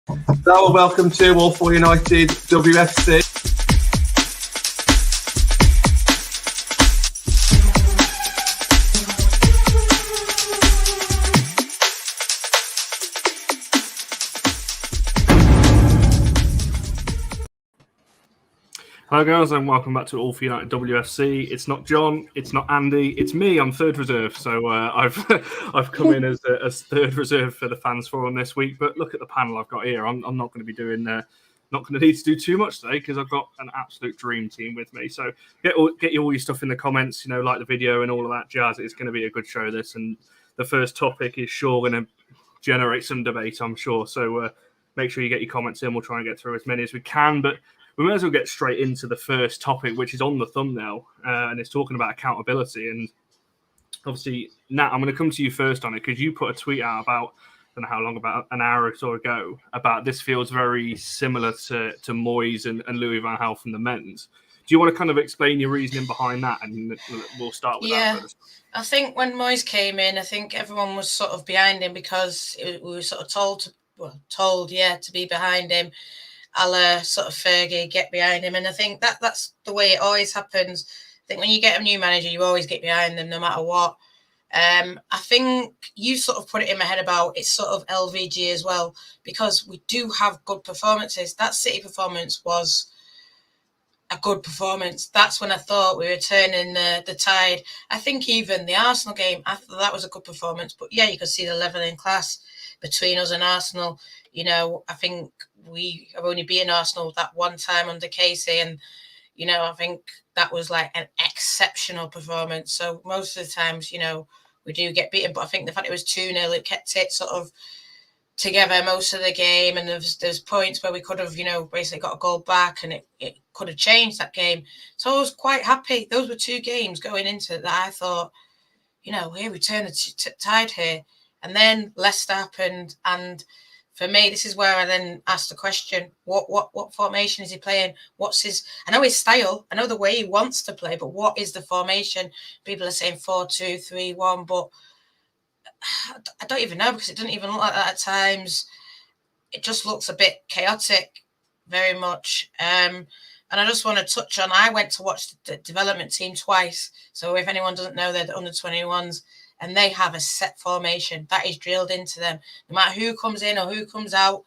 Hello and welcome to All For United WFC. Hello guys and welcome back to All For United WFC. It's not John, it's not Andy, it's me. I'm third reserve, so I've come in as third reserve for the fans forum this week. But look at the panel I've got here. I'm not going to be doing not going to need to do too much today because I've got an absolute dream team with me. So get all your stuff in the comments. Like the video and all of that jazz. It's going to be a good show. This, and the first topic is sure going to generate some debate, I'm sure. So make sure you get your comments in. We'll try and get through as many as we can, but we may as well get straight into the first topic, which is on the thumbnail, and it's talking about accountability. And obviously, Nat, I'm going to come to you first on it because you put a tweet out about, I don't know how long, about an hour or so ago, about this feels very similar to Moyes and Louis van Gaal from the men's. Do you want to kind of explain your reasoning behind that? And we'll start with that first. I think when Moyes came in, I think everyone was sort of behind him because we were sort of told to be behind him. A la sort of Fergie, get behind him. And I think that's the way it always happens. I think when you get a new manager, you always get behind them no matter what. I think you sort of put it in my head about it's sort of LVG as well, because we do have good performances. That City performance was a good performance. That's when I thought we were turning the tide. I think even the Arsenal game, I thought that was a good performance. But yeah, you could see the level in class between us and Arsenal. I think we have only beaten Arsenal that one time under Casey, and I think that was like an exceptional performance. So most of the times, we do get beaten, but I think the fact it was 2-0, it kept it sort of together most of the game, and there's points where we could have, basically got a goal back, and it could have changed that game. So I was quite happy. Those were two games going into that I thought, here we turn the tide here, and then Leicester happened, and for me, this is where I then asked the question: what formation is he playing? What's his? I know his style. I know the way he wants to play, but what is the formation? People are saying 4-2-3-1, but I don't even know because it doesn't even look like that at times. It just looks a bit chaotic, very much. And I just want to touch on. I went to watch the development team twice. So if anyone doesn't know, they're the under-21s. And they have a set formation that is drilled into them. No matter who comes in or who comes out,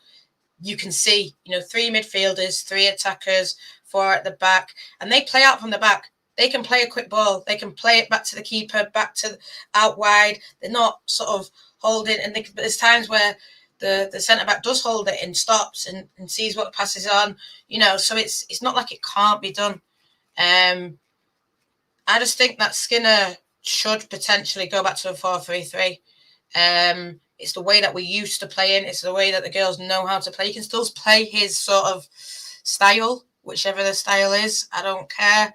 you can see, 3 midfielders, 3 attackers, 4 at the back, and they play out from the back. They can play a quick ball. They can play it back to the keeper, back to out wide. They're not sort of holding. And there's times where the centre-back does hold it and stops and sees what passes on, so it's not like it can't be done. I just think that Skinner should potentially go back to a 4-3-3. It's the way that we used to play in. It's the way that the girls know how to play. You can still play his sort of style, whichever the style is. I don't care.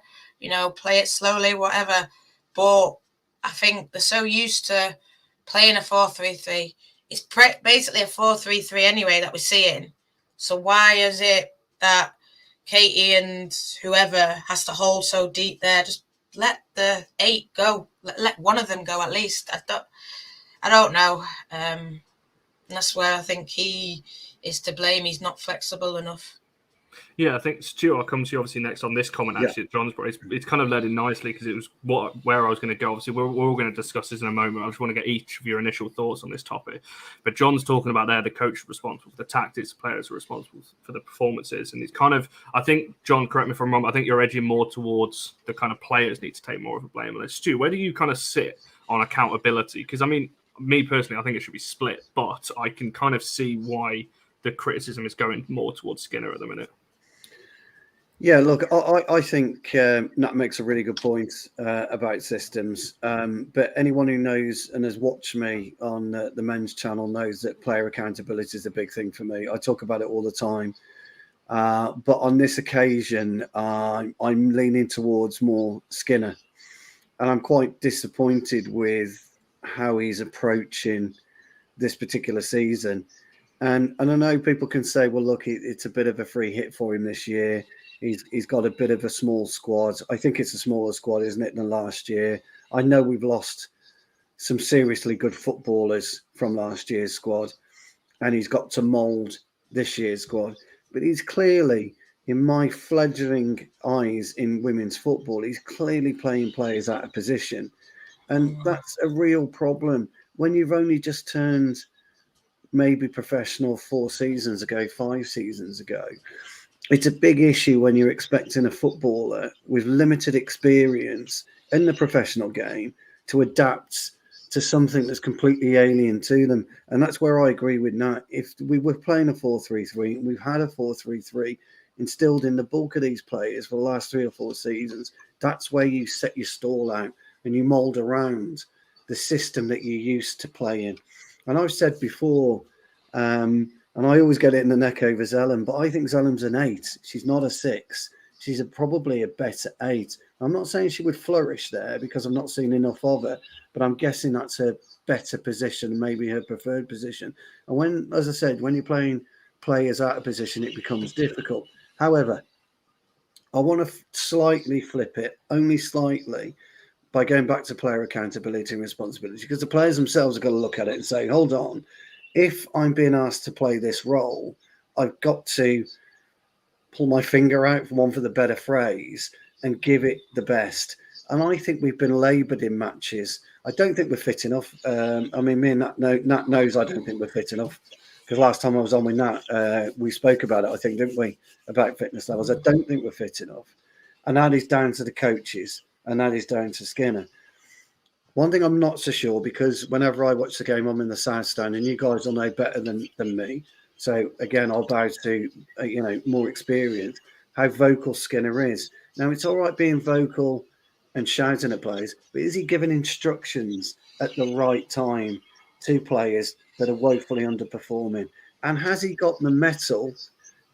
Play it slowly, whatever. But I think they're so used to playing a 4-3-3. It's basically a 4-3-3 anyway that we're seeing. So why is it that Katie and whoever has to hold so deep there? Just let the 8 go. Let one of them go at least. I don't know. And that's where I think he is to blame. He's not flexible enough. Yeah, I think, Stu, I'll come to you obviously next on this comment, actually, at John's, but it's kind of led in nicely because it was where I was going to go. Obviously, we're all going to discuss this in a moment. I just want to get each of your initial thoughts on this topic. But John's talking about there, the coach is responsible for the tactics, the players are responsible for the performances. And it's kind of, I think, John, correct me if I'm wrong, I think you're edging more towards the kind of players need to take more of a blame on this. Stu, where do you kind of sit on accountability? Because, I mean, me personally, I think it should be split, but I can kind of see why the criticism is going more towards Skinner at the minute. Yeah, look, I think Nat makes a really good point about systems. But anyone who knows and has watched me on the men's channel knows that player accountability is a big thing for me. I talk about it all the time. But on this occasion, I'm leaning towards more Skinner. And I'm quite disappointed with how he's approaching this particular season. And I know people can say, well, look, it's a bit of a free hit for him this year. He's got a bit of a small squad. I think it's a smaller squad, isn't it, than last year? I know we've lost some seriously good footballers from last year's squad, and he's got to mould this year's squad, but he's clearly, in my fledgling eyes in women's football, he's clearly playing players out of position. And that's a real problem when you've only just turned maybe professional 4 seasons ago, 5 seasons ago. It's a big issue when you're expecting a footballer with limited experience in the professional game to adapt to something that's completely alien to them. And that's where I agree with Nat. If we were playing a 4-3-3, and we've had a 4-3-3 instilled in the bulk of these players for the last 3 or 4 seasons, that's where you set your stall out and you mould around the system that you used to play in. And I've said before, and I always get it in the neck over Zellum, but I think Zellum's an 8. She's not a 6. She's probably a better 8. I'm not saying she would flourish there because I've not seen enough of her, but I'm guessing that's her better position, maybe her preferred position. And when, as I said, when you're playing players out of position, it becomes difficult. However, I want to slightly flip it, only slightly, by going back to player accountability and responsibility, because the players themselves are going to look at it and say, hold on, if I'm being asked to play this role, I've got to pull my finger out, for want of the better phrase, and give it the best. And I think we've been laboured in matches. I don't think we're fit enough. I mean, me and Nat knows I don't think we're fit enough. Because last time I was on with Nat, we spoke about it, I think, didn't we, about fitness levels. I don't think we're fit enough. And that is down to the coaches, and that is down to Skinner. One thing I'm not so sure, because whenever I watch the game, I'm in the South Stand, and you guys will know better than me. So, again, I'll bow to, more experience, how vocal Skinner is. Now, it's all right being vocal and shouting at players, but is he giving instructions at the right time to players that are woefully underperforming? And has he got the mettle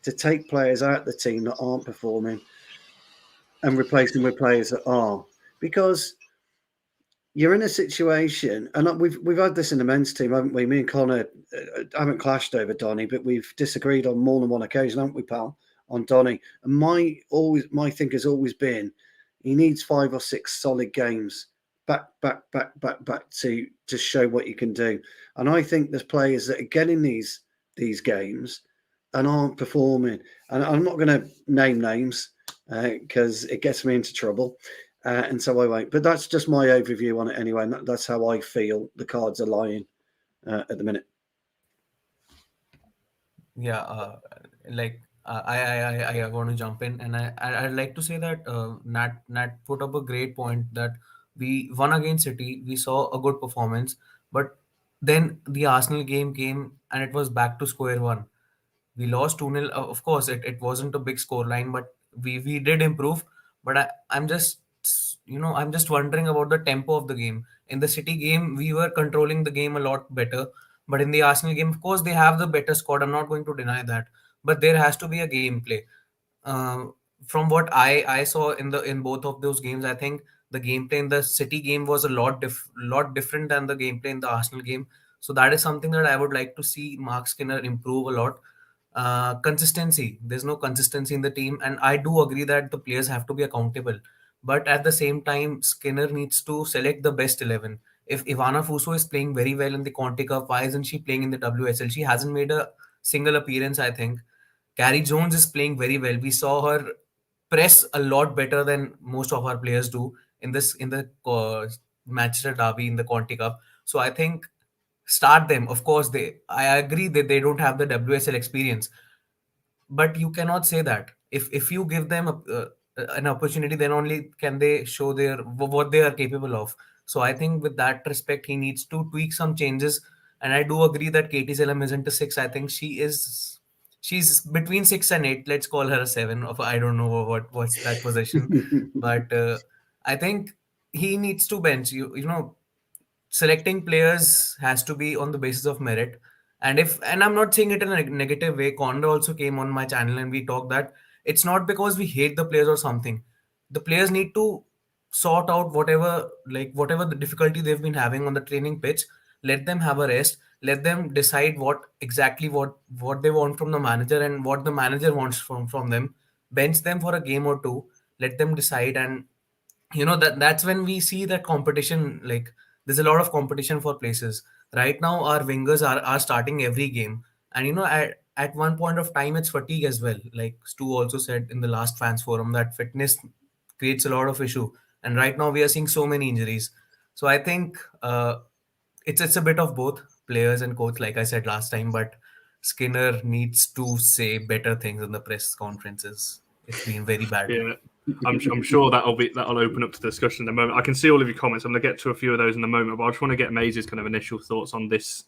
to take players out of the team that aren't performing and replace them with players that are? Because you're in a situation, and we've had this in the men's team, haven't we? Me and Connor haven't clashed over Donny, but we've disagreed on more than one occasion, haven't we, pal, on Donny? And my thing has always been he needs 5 or 6 solid games back to show what you can do. And I think there's players that are getting these games and aren't performing. And I'm not going to name names because it gets me into trouble. And so I won't. But that's just my overview on it anyway. And that's how I feel the cards are lying at the minute. Yeah, I want to jump in, and I'd like to say that Nat put up a great point that we won against City. We saw a good performance, but then the Arsenal game came and it was back to square one. We lost 2-0. Of course, it wasn't a big scoreline, but we did improve. But I'm just wondering about the tempo of the game. In the City game, we were controlling the game a lot better. But in the Arsenal game, of course, they have the better squad. I'm not going to deny that. But there has to be a gameplay. From what I saw in both of those games, I think the gameplay in the City game was a lot different than the gameplay in the Arsenal game. So that is something that I would like to see Mark Skinner improve a lot. Consistency. There's no consistency in the team, and I do agree that the players have to be accountable. But at the same time, Skinner needs to select the best 11. If Ivana Fuso is playing very well in the Conti Cup, why isn't she playing in the WSL? She hasn't made a single appearance, I think. Carrie Jones is playing very well. We saw her press a lot better than most of our players do in the Manchester Derby in the Conti Cup. So I think start them. Of course, I agree that they don't have the WSL experience, but you cannot say that. If you give them an opportunity, then only can they show what they are capable of. So I think with that respect, he needs to tweak some changes. And I do agree that Katie Selam isn't a 6. I think she's between 6 and 8. Let's call her a 7. I don't know what's that position, but I think he needs to bench. Selecting players has to be on the basis of merit. And I'm not saying it in a negative way. Conor also came on my channel and we talked that it's not because we hate the players or something. The players need to sort out whatever the difficulty they've been having on the training pitch. Let them have a rest. Let them decide what they want from the manager and what the manager wants from them. Bench them for a game or two. Let them decide, and that's when we see that competition. Like, there's a lot of competition for places right now. Our wingers are starting every game, and at one point of time it's fatigue as well. Like Stu also said in the last fans forum that fitness creates a lot of issue, and right now we are seeing so many injuries. So I think it's a bit of both players and coach, like I said last time, but Skinner needs to say better things in the press conferences. It's been very bad. Yeah, I'm sure that'll open up to discussion in a moment. I can see all of your comments. I'm going to get to a few of those in a moment, but I just want to get Maze's kind of initial thoughts on this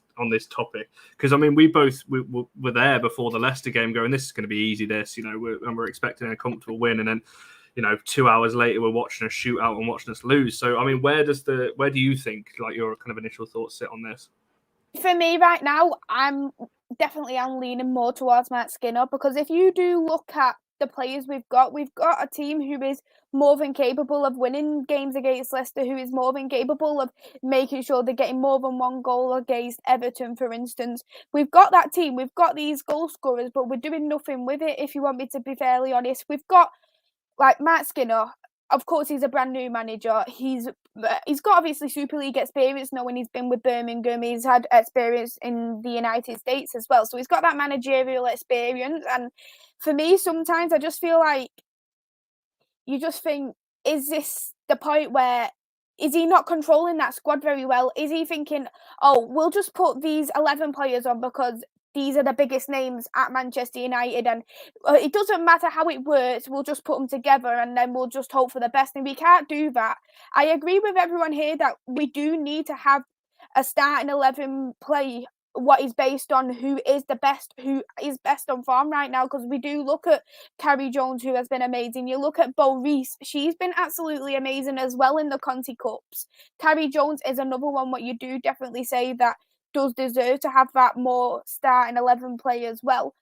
topic, because I mean we were there before the Leicester game, going, this is going to be easy. We're expecting a comfortable win, and then 2 hours later we're watching a shootout and watching us lose. So I mean, where do you think, like, your kind of initial thoughts sit on this? For me right now, I'm leaning more towards Matt Skinner, because if you do look at the players we've got a team who is more than capable of winning games against Leicester, who is more than capable of making sure they're getting more than one goal against Everton, for instance. We've got that team, we've got these goal scorers, but we're doing nothing with it, if you want me to be fairly honest. We've got, like, Matt Skinner. Of course, he's a brand new manager. He's got obviously Super League experience, knowing he's been with Birmingham. He's had experience in the United States as well. So he's got that managerial experience. And for me, sometimes I just feel like you just think, is this the point where, is he not controlling that squad very well? Is he thinking, oh, we'll just put these 11 players on because these are the biggest names at Manchester United, and it doesn't matter how it works, we'll just put them together and then we'll just hope for the best. And we can't do that. I agree with everyone here that we do need to have a starting 11 play what is based on who is best on form right now, because we do look at Carrie Jones, who has been amazing. You look at Bo Reese, she's been absolutely amazing as well in the Conti Cups. Carrie Jones is another one what you do definitely say that does deserve to have that more starting 11 play as well.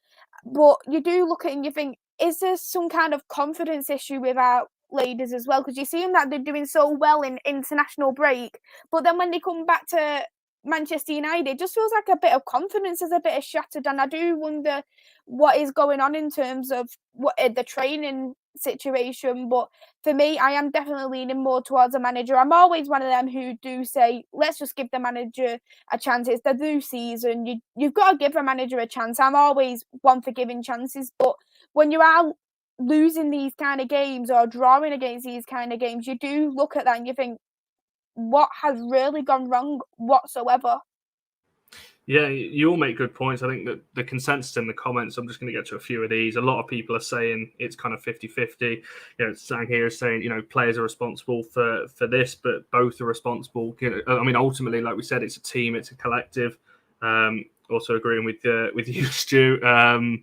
But you do look at it and you think, is there some kind of confidence issue with our ladies as well? Because you see them that they're doing so well in international break, but then when they come back to Manchester United, it just feels like a bit of confidence is a bit shattered, and I do wonder what is going on in terms of what the training situation. But for me, I am definitely leaning more towards a manager. I'm always one of them who do say, let's just give the manager a chance. It's the new season. You've got to give a manager a chance. I'm always one for giving chances, but when you are losing these kind of games or drawing against these kind of games, you do look at that and you think, what has really gone wrong whatsoever? Yeah, you all make good points. I think that the consensus in the comments, I'm just going to get to a few of these. A lot of people are saying it's kind of 50-50. Sang here is saying, players are responsible for this, but both are responsible. I mean, ultimately, like we said, it's a team, it's a collective. Also agreeing with you, Stu.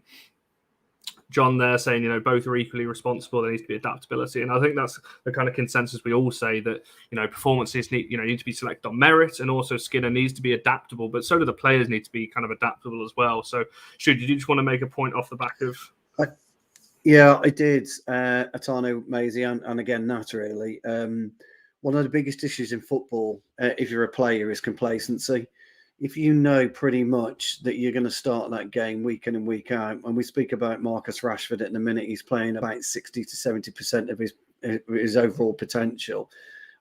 John there saying, both are equally responsible. There needs to be adaptability. And I think that's the kind of consensus we all say, that, performances need to be selected on merit, and also Skinner needs to be adaptable, but so do the players need to be kind of adaptable as well. So, did you just want to make a point off the back of? Yeah, I did. Atano, Maisie, and again, Nat, really. One of the biggest issues in football, if you're a player, is complacency. If you know pretty much that you're going to start that game week in and week out, and we speak about Marcus Rashford in a minute, he's playing about 60 to 70% of his overall potential.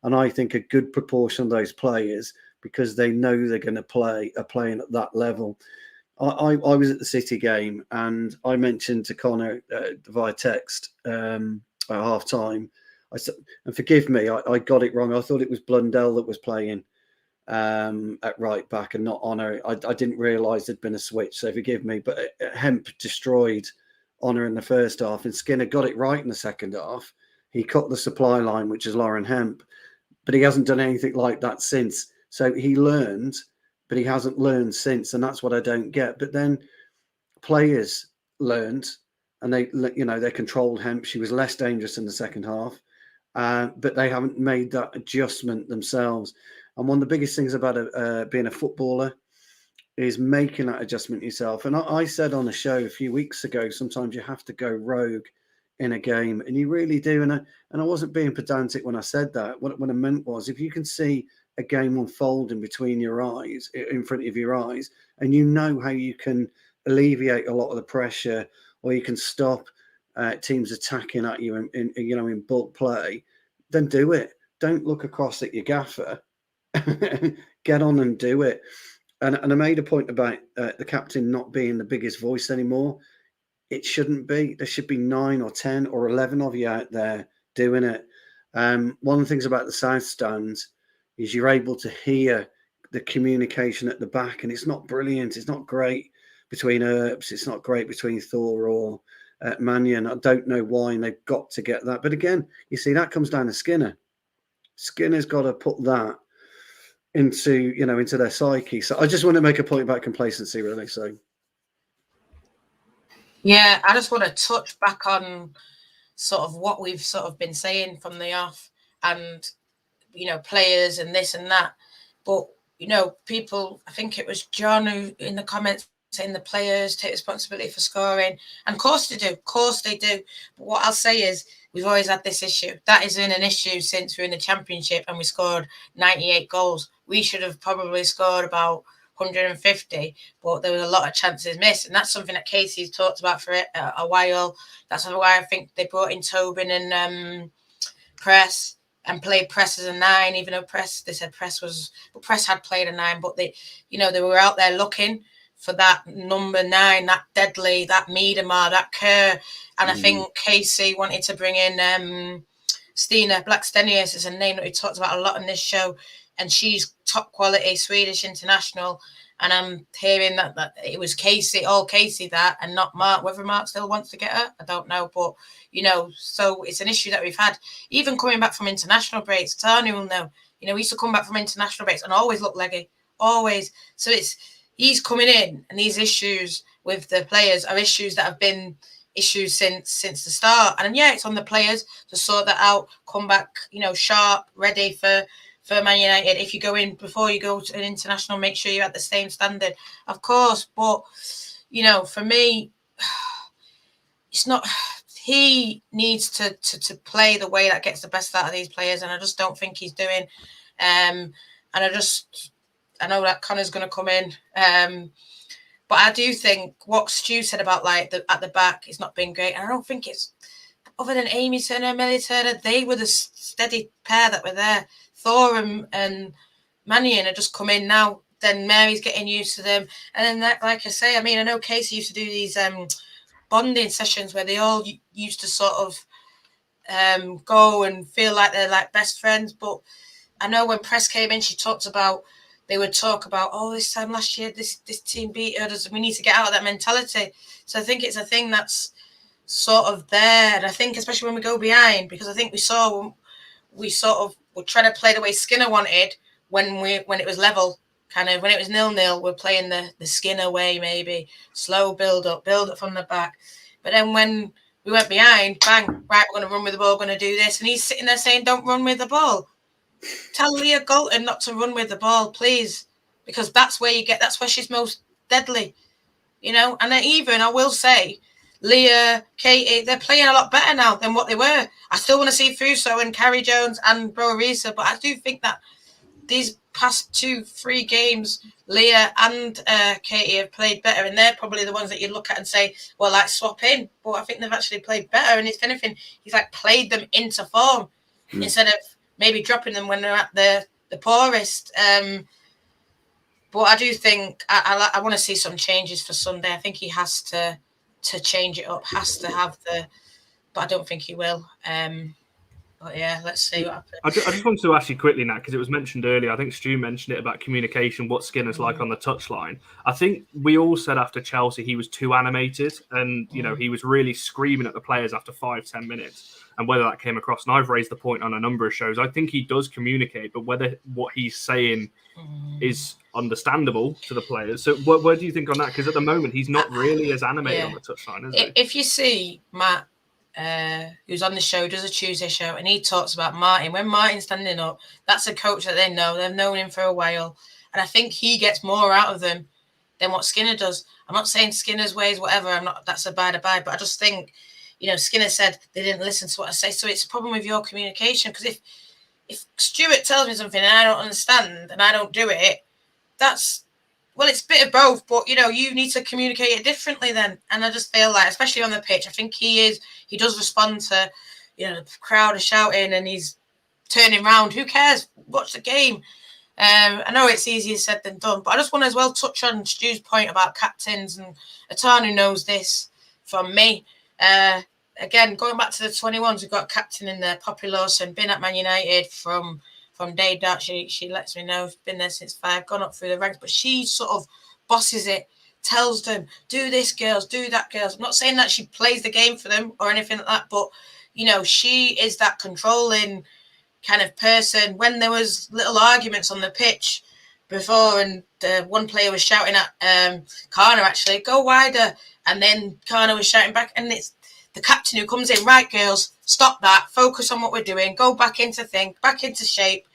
And I think a good proportion of those players, because they know they're going to play, are playing at that level. I was at the City game, and I mentioned to Connor via text at half time, I said, and forgive me, I got it wrong. I thought it was Blundell that was playing at right back and not Honor. I didn't realise there'd been a switch, so forgive me. But Hemp destroyed Honor in the first half, and Skinner got it right in the second half. He cut the supply line, which is Lauren Hemp, but he hasn't done anything like that since. So he learned, but he hasn't learned since, and that's what I don't get. But then players learned, and they controlled Hemp. She was less dangerous in the second half, but they haven't made that adjustment themselves. And one of the biggest things about being a footballer is making that adjustment yourself. And I said on a show a few weeks ago, sometimes you have to go rogue in a game, and you really do. And I wasn't being pedantic when I said that. What I meant was, if you can see a game unfolding between your eyes, in front of your eyes, and you know how you can alleviate a lot of the pressure, or you can stop teams attacking at you in bulk play, then do it. Don't look across at your gaffer. Get on and do it. And I made a point about the captain not being the biggest voice anymore. It shouldn't be. There should be 9 or 10 or 11 of you out there doing it. One of the things about the South Stand is you're able to hear the communication at the back, and it's not brilliant. It's not great between Earps. It's not great between Thor or Mannion. I don't know why, and they've got to get that. But again, you see, that comes down to Skinner. Skinner's got to put that into their psyche. So I just want to make a point about complacency, really. So yeah, I just want to touch back on sort of what we've sort of been saying from the off, and players and this and that. But people, I think it was John who in the comments saying the players take responsibility for scoring, and of course they do. But what I'll say is we've always had this issue. That has been an issue since we're in the Championship and we scored 98 goals. We should have probably scored about 150, but there was a lot of chances missed, and that's something that Casey's talked about for a while. That's why I think they brought in Tobin and Press and played Press as a 9, even though Press had played a 9, but they were out there looking for that number 9, that deadly, that Miedemar, that Kerr, and I think Casey wanted to bring in Stina Blackstenius is a name that we talked about a lot in this show, and she's top quality Swedish international. And I'm hearing that it was Casey that, and not Mark. Whether Mark still wants to get her, I don't know. But so it's an issue that we've had. Even coming back from international breaks, Tony will know. We used to come back from international breaks and always look leggy, always. So he's coming in, and these issues with the players are issues that have been issues since the start. And yeah, it's on the players to sort that out, come back, sharp, ready for Man United. If you go in before you go to an international, make sure you're at the same standard, of course. But for me, it's not. He needs to play the way that gets the best out of these players, and I just don't think he's doing. And I know that Connor's going to come in, but I do think what Stu said about at the back, it's not been great, and I don't think it's other than Amy Turner and Millie Turner, they were the steady pair that were there. Thor and Mannion are just come in now. Then Mary's getting used to them, and then that, like I say, I mean, I know Casey used to do these bonding sessions where they all used to sort of go and feel like they're like best friends. But I know when Press came in, they would talk about, this time last year this team beat us. We need to get out of that mentality. So I think it's a thing that's sort of there, and I think especially when we go behind, because I think we sort of were trying to play the way Skinner wanted when it was level, kind of when it was 0-0, we're playing the Skinner way, maybe slow build up from the back. But then when we went behind, bang, right, we're going to run with the ball, going to do this, and he's sitting there saying, "Don't run with the ball. Tell Leah Galton not to run with the ball, please, because that's where she's most deadly, And then even I will say, Leah, Katie, they're playing a lot better now than what they were. I still want to see Fuso and Carrie Jones and Bro Arisa, but I do think that these past 2-3 games, Leah and Katie have played better, and they're probably the ones that you look at and say, well, like swap in. But I think they've actually played better, and if anything, he's played them into form instead of maybe dropping them when they're at the poorest. But I do think I want to see some changes for Sunday. I think he has to change it up, has to have but I don't think he will. But yeah, let's see what happens. I just wanted to ask you quickly, Nat, because it was mentioned earlier. I think Stu mentioned it about communication, what Skinner's like on the touchline. I think we all said after Chelsea he was too animated, and he was really screaming at the players after 5-10 minutes. And whether that came across, and I've raised the point on a number of shows, I think he does communicate, but whether what he's saying is understandable to the players. So where do you think on that? Because at the moment, he's not really as animated on the touchline, is he? If you see Matt, who's on the show, does a Tuesday show, and he talks about Martin. When Martin's standing up, that's a coach that they know. They've known him for a while. And I think he gets more out of them than what Skinner does. I'm not saying Skinner's ways, whatever. That's a bad, but I just think, Skinner said they didn't listen to what I say. So it's a problem with your communication. Because if Stuart tells me something and I don't understand and I don't do it, it's a bit of both. But, you need to communicate it differently then. And I just feel like, especially on the pitch, I think he does respond to, the crowd are shouting and he's turning around. Who cares? Watch the game. I know it's easier said than done, but I just want to as well touch on Stu's point about captains, and Atanu knows this from me. Again, going back to the 21s, we've got a captain in there, Poppy Lawson, been at Man United from day dot. She lets me know, been there since 5, gone up through the ranks, but she sort of bosses it, tells them, do this, girls, do that, girls. I'm not saying that she plays the game for them or anything like that, but, you know, she is that controlling kind of person. When there was little arguments on the pitch before, and one player was shouting at Kana, actually, go wider, and then Kana was shouting back, and it's the captain who comes in, right, girls, stop that, focus on what we're doing, go back into think, back into shape.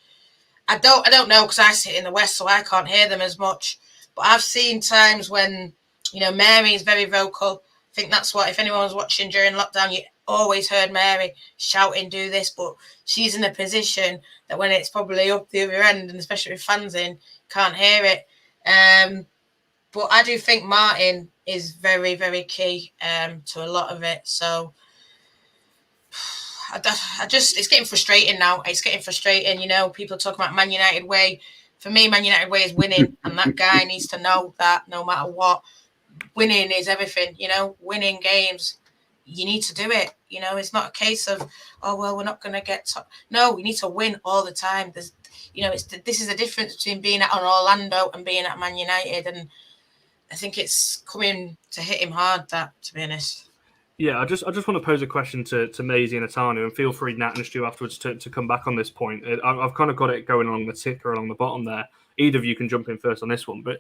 I don't know, because I sit in the West, so I can't hear them as much, but I've seen times when, you know, Mary is very vocal. I think that's what, if anyone was watching during lockdown, you always heard Mary shouting, do this, but she's in a position that when it's probably up the other end, and especially with fans in, can't hear it. But I do think Martin is very, very key to a lot of it. So I just, it's getting frustrating now. It's getting frustrating. You know, people talk about Man United way. For me, Man United way is winning, and that guy needs to know that no matter what, winning is everything. You know, winning games, you need to do it. You know, it's not a case of, oh well, we're not going to get top. No, we need to win all the time. There's, you know, this is the difference between being at an Orlando and being at Man United, and I think it's coming to hit him hard. That, to be honest. Yeah, I just want to pose a question to Maisie and Atanu, and feel free, Nat and Stu, afterwards to come back on this point. I've kind of got it going along the ticker along the bottom there. Either of you can jump in first on this one, but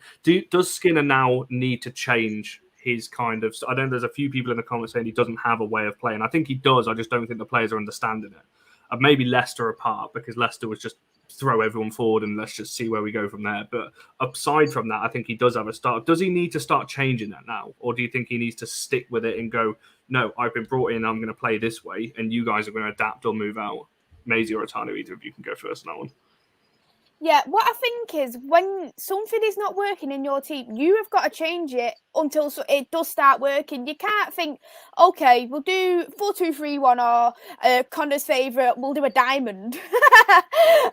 does Skinner now need to change his kind of? I know there's a few people in the comments saying he doesn't have a way of playing. I think he does. I just don't think the players are understanding it. Maybe Leicester apart, because Leicester was just throw everyone forward and let's just see where we go from there. But aside from that, I think he does have a start. Does he need to start changing that now? Or do you think he needs to stick with it and go, no, I've been brought in, I'm going to play this way, and you guys are going to adapt or move out? Maisie or Atanu, either of you can go first on that one. Yeah, what I think is when something is not working in your team, you have got to change it until it does start working. You can't think, okay, we'll do 4-2-3-1 or Connor's favourite, we'll do a diamond.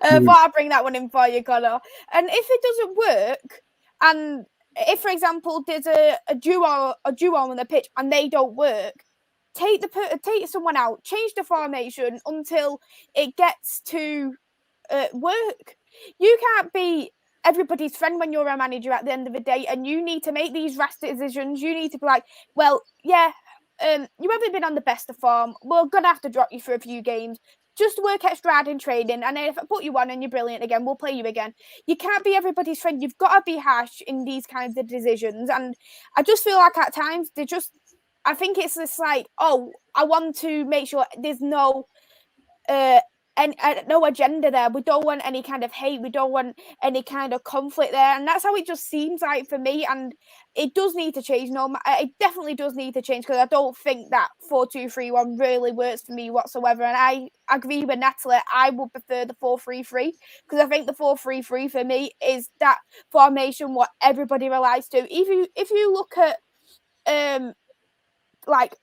But I'll bring that one in for you, Connor. And if it doesn't work, and if, for example, there's a duo on the pitch and they don't work, take someone out, change the formation until it gets to work. You can't be everybody's friend when you're a manager at the end of the day, and you need to make these rash decisions. You need to be like, well, yeah, you haven't been on the best of form. We're going to have to drop you for a few games. Just work extra hard in training, and then if I put you on and you're brilliant again, we'll play you again. You can't be everybody's friend. You've got to be harsh in these kinds of decisions. And I just feel like at times I think it's just like, oh, I want to make sure there's no no agenda there. We don't want any kind of hate. We don't want any kind of conflict there. And that's how it just seems like for me. And it does need to change. It definitely does need to change, because I don't think that 4-2-3-1 really works for me whatsoever. And I agree with Natalie. I would prefer the 4-3-3, because I think the 4-3-3 for me is that formation what everybody relies to. If you look at like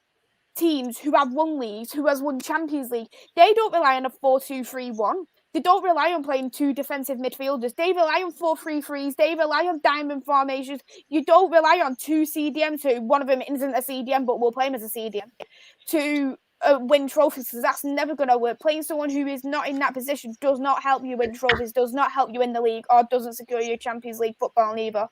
teams who have won leagues, who has won Champions League, they don't rely on a 4-2-3-1. They don't rely on playing two defensive midfielders. They rely on 4-3-3s. They rely on diamond formations. You don't rely on two CDMs, who one of them isn't a CDM, but we'll play him as a CDM, to win trophies, because that's never going to work. Playing someone who is not in that position does not help you win trophies, does not help you in the league, or doesn't secure your Champions League football either.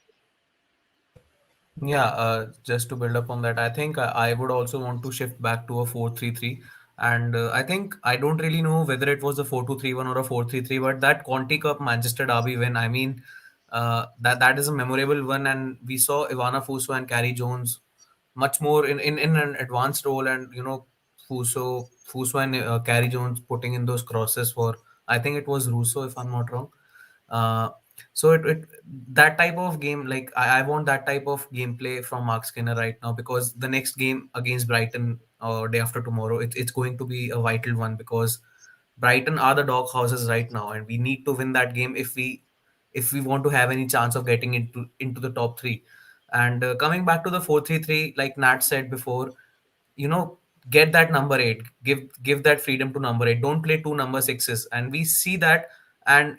Yeah, just to build up on that, I think I would also want to shift back to a 4-3-3. And I think I don't really know whether it was a 4-2-3-1 or a 4-3-3, but that Conti Cup Manchester Derby win, I mean, that is a memorable one. And we saw Ivana Fuso and Carrie Jones much more in an advanced role. And, Fuso and Carrie Jones putting in those crosses for, I think it was Russo, if I'm not wrong. So it that type of game, like I want that type of gameplay from Mark Skinner right now, because the next game against Brighton day after tomorrow, it's going to be a vital one, because Brighton are the dog houses right now, and we need to win that game if we want to have any chance of getting into the top three. And coming back to the 4-3-3, like Nat said before, get that number 8, give that freedom to number 8. Don't play two number 6s, and we see that And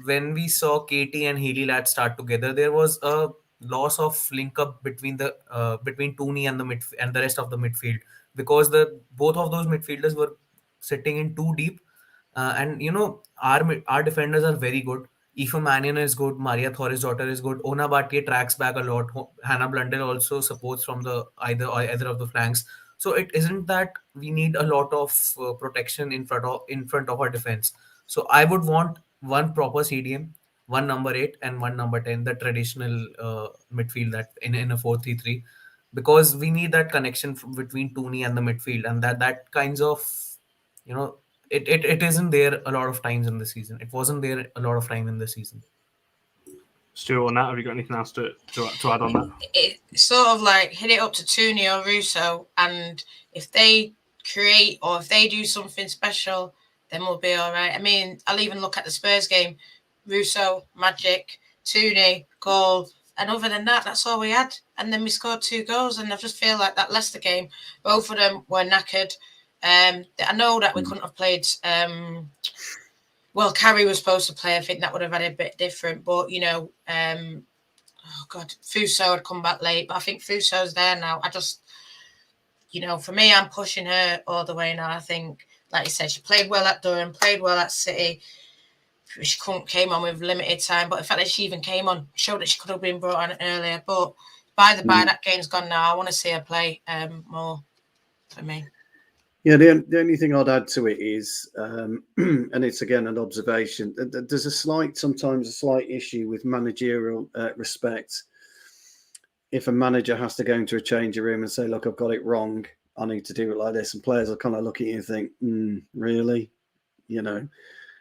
when we saw Katie and Healy Lad start together, there was a loss of link up between Tooney and the rest of the midfield, because the both of those midfielders were sitting in too deep. And our defenders are very good. Aoife Mannion is good. Maria Torres' daughter is good. Ona Bhatia tracks back a lot. Hannah Blundell also supports from the either of the flanks. So it isn't that we need a lot of protection in front of our defense. So I would want one proper CDM, one number 8 and one number 10, the traditional midfield that in a 4-3-3, because we need that connection between Tooney and the midfield, and that kinds of you know it isn't there a lot of times in the season. It wasn't there a lot of time in the season. Stu, on that, have you got anything else to add on that? It sort of like hit it up to Tooney or Russo, and if they create or if they do something special, then we'll be all right. I mean, I'll even look at the Spurs game. Russo, magic, Tooney, goal. And other than that, that's all we had. And then we scored 2 goals. And I just feel like that Leicester game, both of them were knackered. I know that we couldn't have played. Well, Carrie was supposed to play. I think that would have had a bit different. But, Fuso had come back late. But I think Fuso's there now. I just, for me, I'm pushing her all the way now. I think, like you said, she played well at Durham, played well at City. She came on with limited time, but the fact that she even came on showed that she could have been brought on earlier. But by that game's gone now. I want to see her play more for me. Yeah, the only thing I'd add to it is, and it's again an observation, there's sometimes a slight issue with managerial respect. If a manager has to go into a changing room and say, look, I've got it wrong, I need to do it like this, and players will kind of look at you and think, really?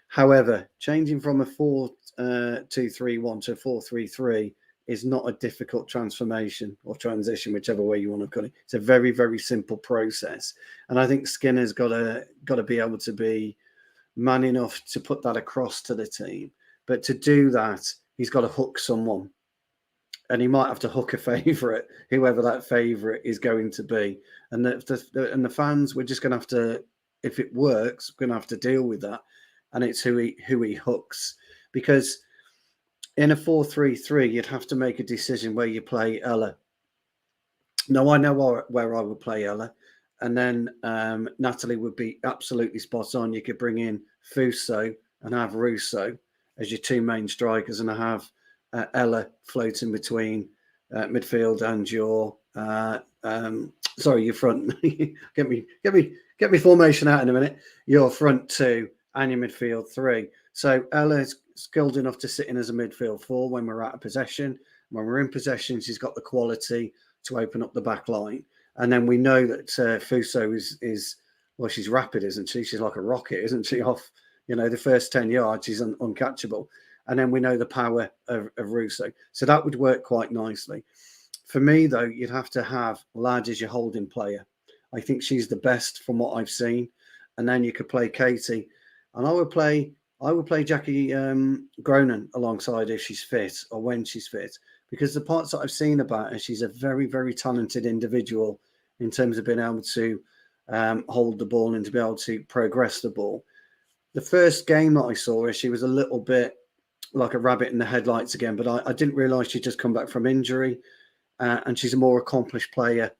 However, changing from a 4-2-3-1 to a 4-3-3 is not a difficult transformation or transition, whichever way you want to call it. It's a very, very simple process. And I think Skinner's got to be able to be man enough to put that across to the team. But to do that, he's got to hook someone. And he might have to hook a favourite, whoever that favourite is going to be. And the fans, we're just going to have to, if it works, we're going to have to deal with that. And it's who he hooks. Because in a 4-3-3, you'd have to make a decision where you play Ella. Now, I know where I would play Ella. And then Natalie would be absolutely spot on. You could bring in Fuso and have Russo as your 2 main strikers, and have Ella floating between midfield and your your front. get me formation out in a minute. Your front 2 and your midfield 3. So Ella's skilled enough to sit in as a midfield 4 when we're out of possession. When we're in possession, she's got the quality to open up the back line. And then we know that Fuso is she's rapid, isn't she? She's like a rocket, isn't she? Off, the first 10 yards, she's uncatchable. And then we know the power of Russo. So that would work quite nicely. For me, though, you'd have to have Ladd as your holding player. I think she's the best from what I've seen. And then you could play Katie. And I would play Jackie Gronin alongside if she's fit or when she's fit, because the parts that I've seen about her, she's a very, very talented individual in terms of being able to hold the ball and to be able to progress the ball. The first game that I saw her, she was a little bit like a rabbit in the headlights again, but I didn't realise she'd just come back from injury, and she's a more accomplished player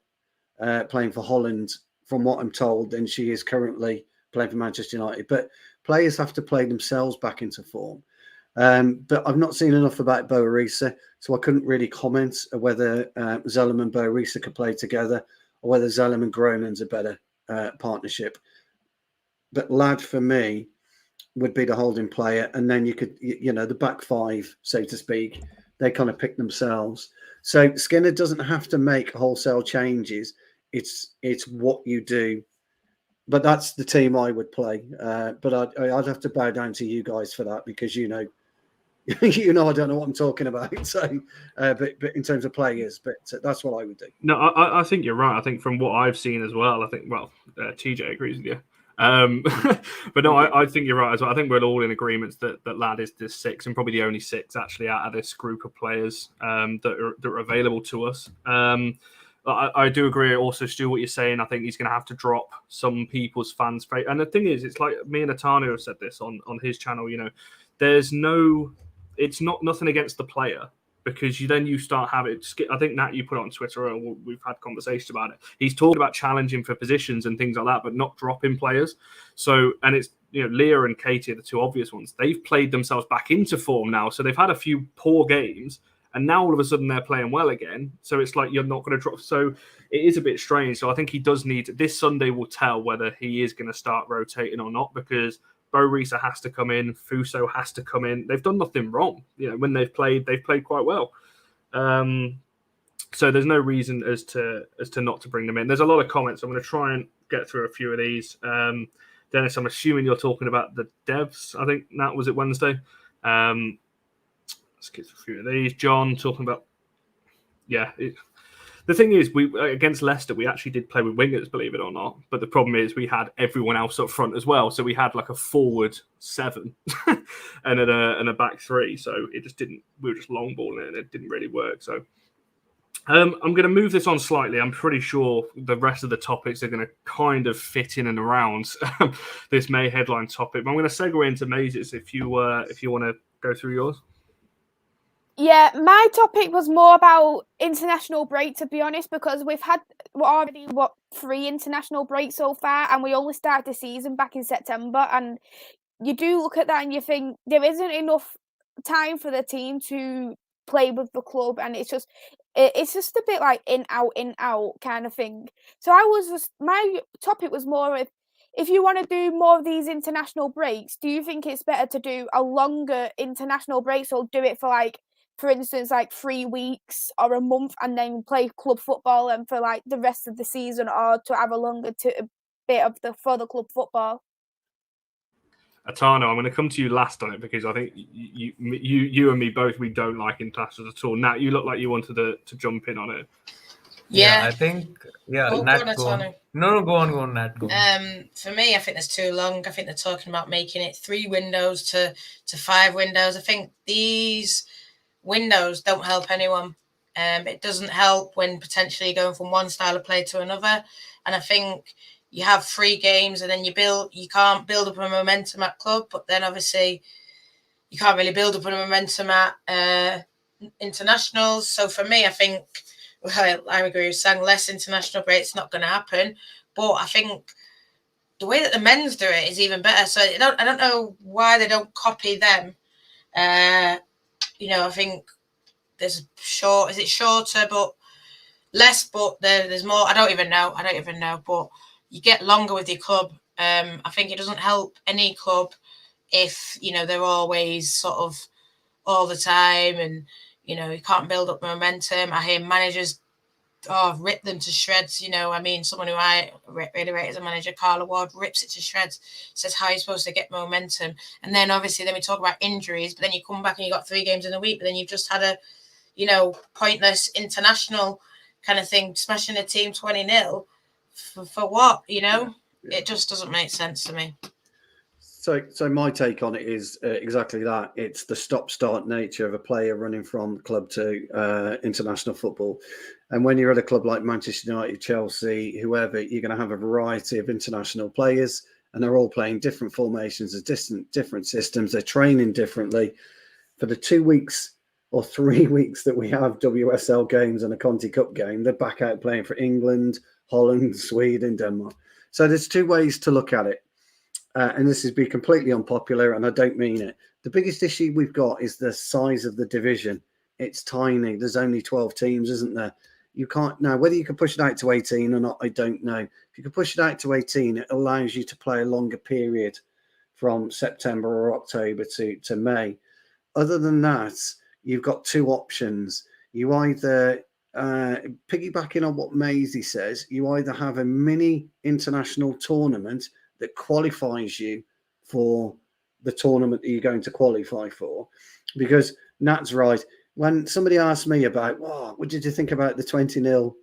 playing for Holland, from what I'm told, than she is currently playing for Manchester United. But players have to play themselves back into form. But I've not seen enough about Bo Arisa, so I couldn't really comment whether Zellum and Bo Arisa could play together, or whether Zellum and Gronin's a better partnership. But Ladd, for me, would be the holding player. And then you could, the back 5, so to speak, they kind of pick themselves. So Skinner doesn't have to make wholesale changes. It's what you do. But that's the team I would play. But I'd have to bow down to you guys for that, because I don't know what I'm talking about. So, but in terms of players, but that's what I would do. No, I think you're right. I think from what I've seen as well, I think TJ agrees with you. But no, I think you're right as well. I think we're all in agreement that Ladd is this 6, and probably the only 6 actually out of this group of players that are available to us. I do agree also, Stu, what you're saying. I think he's going to have to drop some people's fans' faith. And the thing is, it's like me and Atanu have said this on his channel, it's not nothing against the player, because you start having, I think Nat, you put it on Twitter, and we've had conversations about it. He's talking about challenging for positions and things like that, but not dropping players. So, and it's, Leah and Katie are the two obvious ones. They've played themselves back into form now. So they've had a few poor games, and now all of a sudden they're playing well again. So it's like, you're not going to drop. So it is a bit strange. So I think he does need, this Sunday will tell whether he is going to start rotating or not, because Bo Risa has to come in, Fuso has to come in. They've done nothing wrong. When they've played quite well. So there's no reason as to not to bring them in. There's a lot of comments. I'm going to try and get through a few of these. Dennis, I'm assuming you're talking about the devs. I think that was it Wednesday. Let's get through a few of these. John talking about, the thing is, we against Leicester, we actually did play with wingers, believe it or not. But the problem is we had everyone else up front as well. So we had like a forward 7 and a back 3. So it just didn't, we were just long balling it and it didn't really work. So I'm going to move this on slightly. I'm pretty sure the rest of the topics are going to kind of fit in and around this May headline topic. But I'm going to segue into Mazes if you want to go through yours. Yeah, my topic was more about international break, to be honest, because we've had already 3 international breaks so far, and we only started the season back in September. And you do look at that and you think there isn't enough time for the team to play with the club, and it's just a bit like in out kind of thing. So my topic was more of, if you want to do more of these international breaks, do you think it's better to do a longer international break, or do it for for instance, 3 weeks or a month, and then play club football and for the rest of the season, or to have a longer bit of the club football? Atano, I'm going to come to you last on it, because I think you and me both, we don't like internationals at all. Nat, you look like you wanted to jump in on it. Yeah, I think, Nat, go on. No, go on, Nat. Go on. For me, I think that's too long. I think they're talking about making it 3 windows to 5 windows. I think these windows don't help anyone. It doesn't help when potentially going from one style of play to another. And I think you have 3 games, and then you can't build up a momentum at club, but then obviously you can't really build up a momentum at internationals. So for me, I think, I agree with Sang, less international breaks, not going to happen. But I think the way that the men's do it is even better. So I don't know why they don't copy them. I think is it shorter but less, but there's more. I don't even know, but you get longer with your club. I think it doesn't help any club if, they're always sort of all the time, and, you can't build up momentum. I hear managers rip them to shreds. Someone who I really rate as a manager, Carla Ward, rips it to shreds, says how you're supposed to get momentum. And then obviously we talk about injuries, but then you come back and you got 3 games in a week, but then you've just had a, pointless international kind of thing, smashing a team 20-0 for what, It just doesn't make sense to me. So my take on it is exactly that. It's the stop-start nature of a player running from club to international football. And when you're at a club like Manchester United, Chelsea, whoever, you're going to have a variety of international players, and they're all playing different formations and different systems. They're training differently. For the 2 weeks or 3 weeks that we have WSL games and a Conti Cup game, they're back out playing for England, Holland, Sweden, Denmark. So there's 2 ways to look at it. And this is be completely unpopular, and I don't mean it. The biggest issue we've got is the size of the division. It's tiny. There's only 12 teams, isn't there? You can't now, whether you can push it out to 18 or not, I don't know. If you can push it out to 18, it allows you to play a longer period from September or October to May. Other than that, you've got 2 options. You either, piggybacking on what Maisie says, you either have a mini international tournament that qualifies you for the tournament that you're going to qualify for. Because Nat's right. When somebody asked me about, what did you think about the 20-0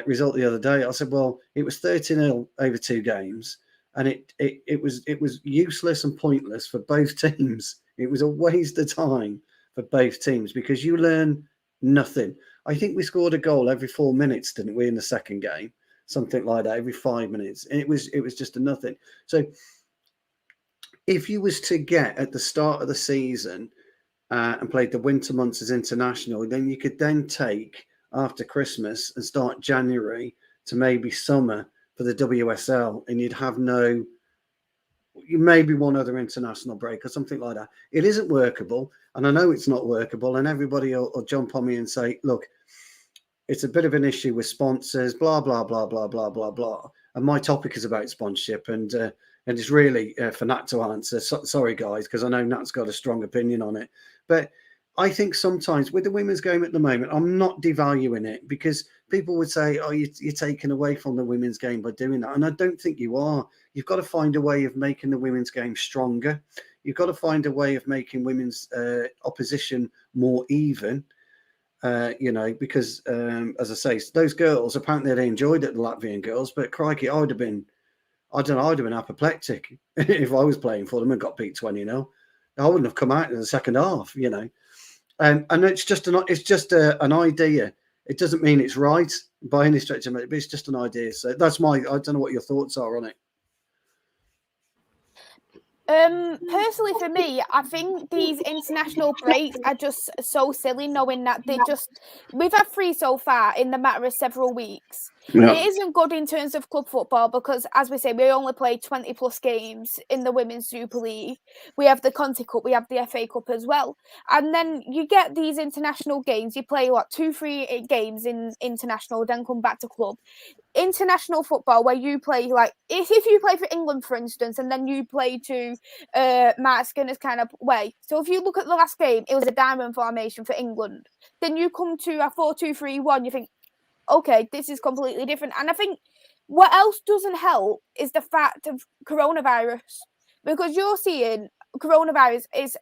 result the other day? I said, well, it was 30-0 over 2 games. And it was useless and pointless for both teams. It was a waste of time for both teams because you learn nothing. I think we scored a goal every 4 minutes, didn't we, in the second game? Something like that, every 5 minutes. And it was just a nothing. So if you was to get at the start of the season and played the winter months as international, then you could then take after Christmas and start January to maybe summer for the WSL, and you'd have maybe one other international break or something like that. It isn't workable, and I know it's not workable, and everybody will jump on me and say, look, it's a bit of an issue with sponsors, blah, blah, blah, blah, blah, blah, blah. And my topic is about sponsorship, and it's really for Nat to answer. Sorry, guys, because I know Nat's got a strong opinion on it. But I think sometimes with the women's game at the moment, I'm not devaluing it, because people would say, oh, you're taking away from the women's game by doing that. And I don't think you are. You've got to find a way of making the women's game stronger. You've got to find a way of making women's opposition more even. Because as I say, those girls, apparently they enjoyed it, the Latvian girls, but crikey, I'd have been apoplectic if I was playing for them and got beat 20-0. I wouldn't have come out in the second half, And it's just an idea. It doesn't mean it's right by any stretch of it, but it's just an idea. So that's I don't know what your thoughts are on it. Personally, for me, I think these international breaks are just so silly, knowing that we've had 3 so far in the matter of several weeks. Yeah. It isn't good in terms of club football because, as we say, we only play 20 plus games in the Women's Super League. We have the Conti Cup, we have the FA Cup as well. And then you get these international games, you play 2-3 games in international, then come back to club. International football where you play if you play for England, for instance, and then you play to Mark Skinner's kind of way. So if you look at the last game, it was a diamond formation for England. Then you come to a 4-2-3-1, you think, okay, this is completely different. And I think what else doesn't help is the fact of coronavirus, because you're seeing coronavirus is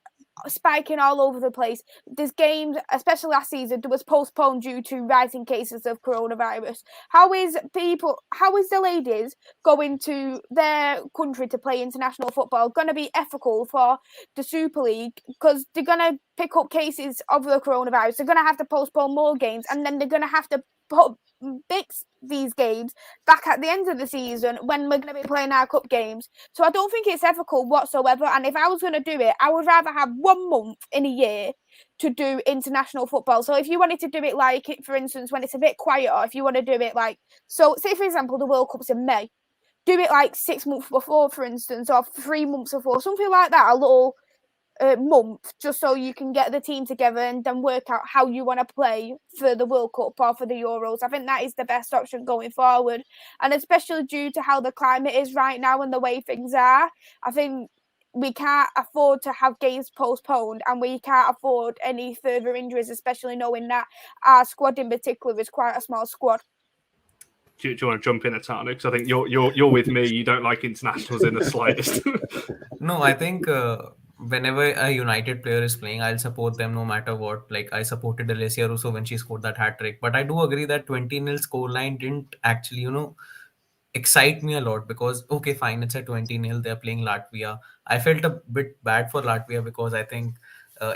spiking all over the place. There's games, especially last season, that was postponed due to rising cases of coronavirus. How is the ladies going to their country to play international football going to be ethical for the Super League? Because they're going to pick up cases of the coronavirus. They're going to have to postpone more games, and then they're going to have to mix these games back at the end of the season when we're going to be playing our cup games. So I don't think it's ethical whatsoever. And if I was going to do it, I would rather have 1 month in a year to do international football. So if you wanted to do it for instance, when it's a bit quieter, if you want to do it say for example, the World Cup's in May, do it 6 months before, for instance, or 3 months before, something like that, a little month, just so you can get the team together and then work out how you want to play for the World Cup or for the Euros. I think that is the best option going forward, and especially due to how the climate is right now and the way things are, I think we can't afford to have games postponed, and we can't afford any further injuries, especially knowing that our squad in particular is quite a small squad. Do you want to jump in at Tana? Because I think you're with me. You don't like internationals in the slightest. No, I think whenever a United player is playing, I'll support them no matter what. I supported Alessia Russo when she scored that hat trick. But I do agree that 20-0 scoreline didn't actually, excite me a lot, because, okay, fine, it's a 20-0. They're playing Latvia. I felt a bit bad for Latvia because I think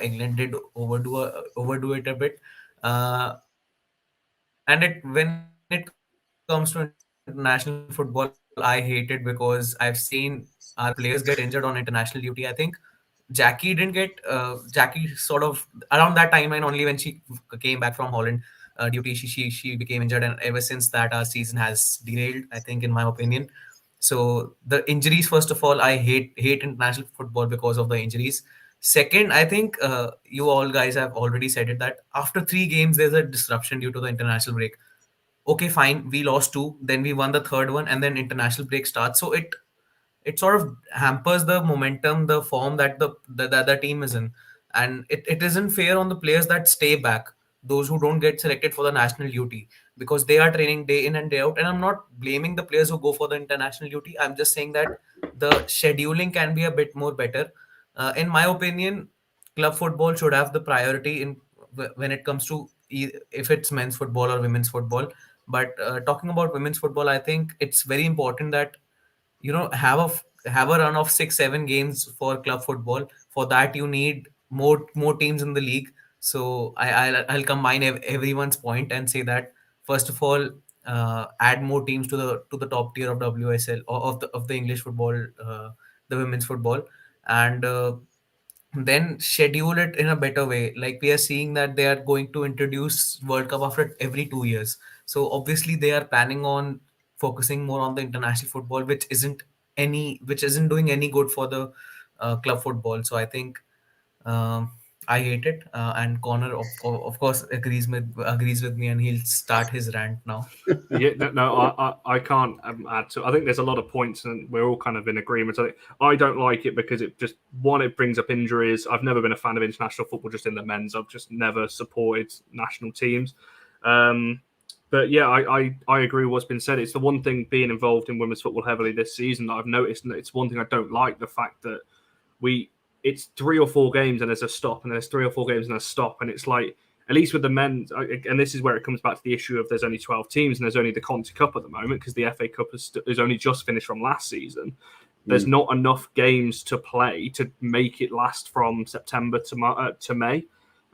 England did overdo it a bit. When it comes to international football, I hate it because I've seen our players get injured on international duty. I think Jackie didn't get Jackie sort of around that timeline only, when she came back from Holland duty, she became injured, and ever since that our season has derailed, I think, in my opinion. So the injuries, first of all, I hate international football because of the injuries. Second, I think you all guys have already said it, that after 3 games there's a disruption due to the international break. Okay, fine, we lost 2, then we won the third one, and then international break starts. So it sort of hampers the momentum, the form that the team is in. And it isn't fair on the players that stay back, those who don't get selected for the national duty, because they are training day in and day out. And I'm not blaming the players who go for the international duty. I'm just saying that the scheduling can be a bit more better. In my opinion, club football should have the priority when it comes to if it's men's football or women's football. But talking about women's football, I think it's very important that have a run of 6-7 games for club football. For that, you need more teams in the league. So I'll combine everyone's point and say that, first of all, add more teams to the top tier of WSL, or of the English football, the women's football. and then schedule it in a better way. Like we are seeing that they are going to introduce World Cup after every 2 years. So obviously they are planning on focusing more on the international football, which isn't doing any good for the club football. So I think I hate it, and Connor of course agrees with me, and he'll start his rant now. Yeah, no, I can't add to. I think there's a lot of points, and we're all kind of in agreement. I don't like it because it just it brings up injuries. I've never been a fan of international football, just in the men's. I've just never supported national teams. But yeah, I agree with what's been said. It's the one thing being involved in women's football heavily this season that I've noticed, and it's one thing I don't like, the fact that it's 3 or 4 games and there's a stop, and there's 3 or 4 games and a stop, and it's like, at least with the men, and this is where it comes back to the issue of there's only 12 teams and there's only the Conti Cup at the moment because the FA Cup is only just finished from last season. There's not enough games to play to make it last from September to May.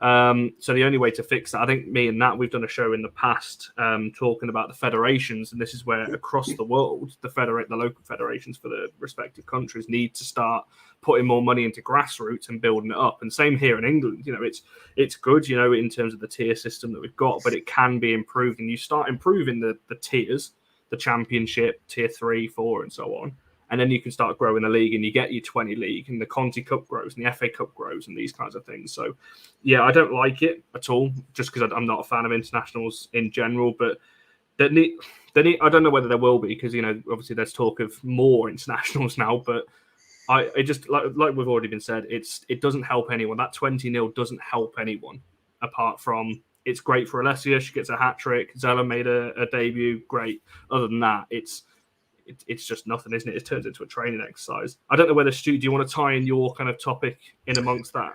So the only way to fix that, I think me and Nat, we've done a show in the past talking about the federations, and this is where across the world, the local federations for the respective countries need to start putting more money into grassroots and building it up. And same here in England, it's good, in terms of the tier system that we've got, but it can be improved, and you start improving the tiers, the Championship, Tier 3, 4, and so on. And then you can start growing the league, and you get your 20 league, and the Conti Cup grows, and the FA Cup grows, and these kinds of things. So, yeah, I don't like it at all, just because I'm not a fan of internationals in general. But I don't know whether there will be, because obviously there's talk of more internationals now. But it just like we've already been said, it doesn't help anyone. That 20-0 doesn't help anyone, apart from it's great for Alessia. She gets a hat trick. Zella made a debut. Great. Other than that, it's just nothing, isn't it? It turns into a training exercise. I don't know whether, Stu, do you want to tie in your kind of topic in amongst that?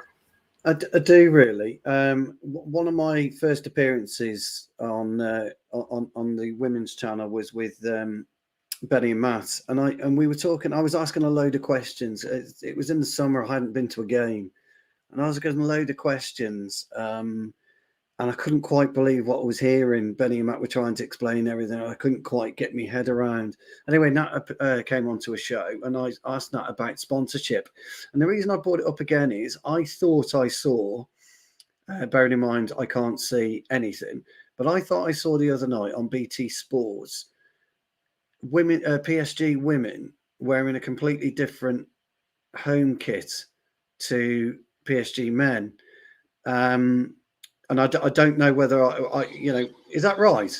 I do really. One of my first appearances on the women's channel was with Benny and Matt, and we were talking. I was asking a load of questions. It was in the summer. I hadn't been to a game, and I was asking a load of questions. And I couldn't quite believe what I was hearing. Benny and Matt were trying to explain everything. I couldn't quite get my head around. Anyway, Nat came onto a show, and I asked Nat about sponsorship. And the reason I brought it up again is I thought I saw, bearing in mind I can't see anything, but I thought I saw the other night on BT Sports, PSG women wearing a completely different home kit to PSG men. And I don't know whether I is that right?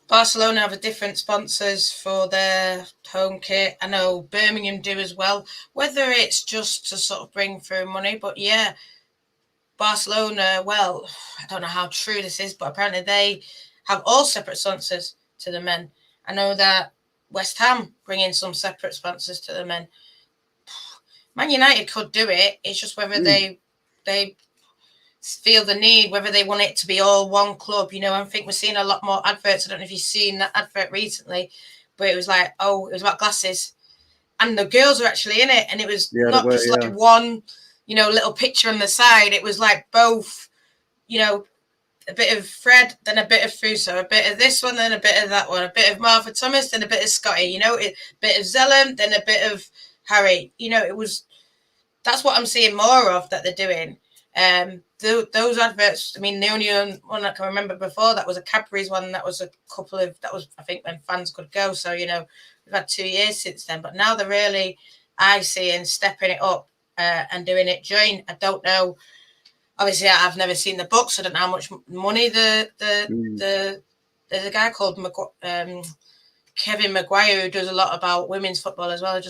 Barcelona have a different sponsors for their home kit. I know Birmingham do as well. Whether it's just to sort of bring through money, but yeah, Barcelona, well, I don't know how true this is, but apparently they have all separate sponsors to the men. I know that West Ham bring in some separate sponsors to the men. Man United could do it. It's just whether they feel the need, whether they want it to be all one club. I think we're seeing a lot more adverts. I don't know if you've seen that advert recently, but it was like, it was about glasses, and the girls are actually in it, and it was not just like one, little picture on the side. It was like both, a bit of Fred, then a bit of Fuso, a bit of this one, then a bit of that one, a bit of Martha Thomas, then a bit of Scotty, a bit of Zellum, then a bit of Harry. That's what I'm seeing more of that they're doing. Those adverts, I mean, the only one I can remember before that was a Cadbury's one. That was I think when fans could go. So, we've had 2 years since then, but now they're really, I see, and stepping it up and doing it joint. I don't know. Obviously, I've never seen the books. I don't know how much money there's a guy called Kevin Maguire who does a lot about women's football as well.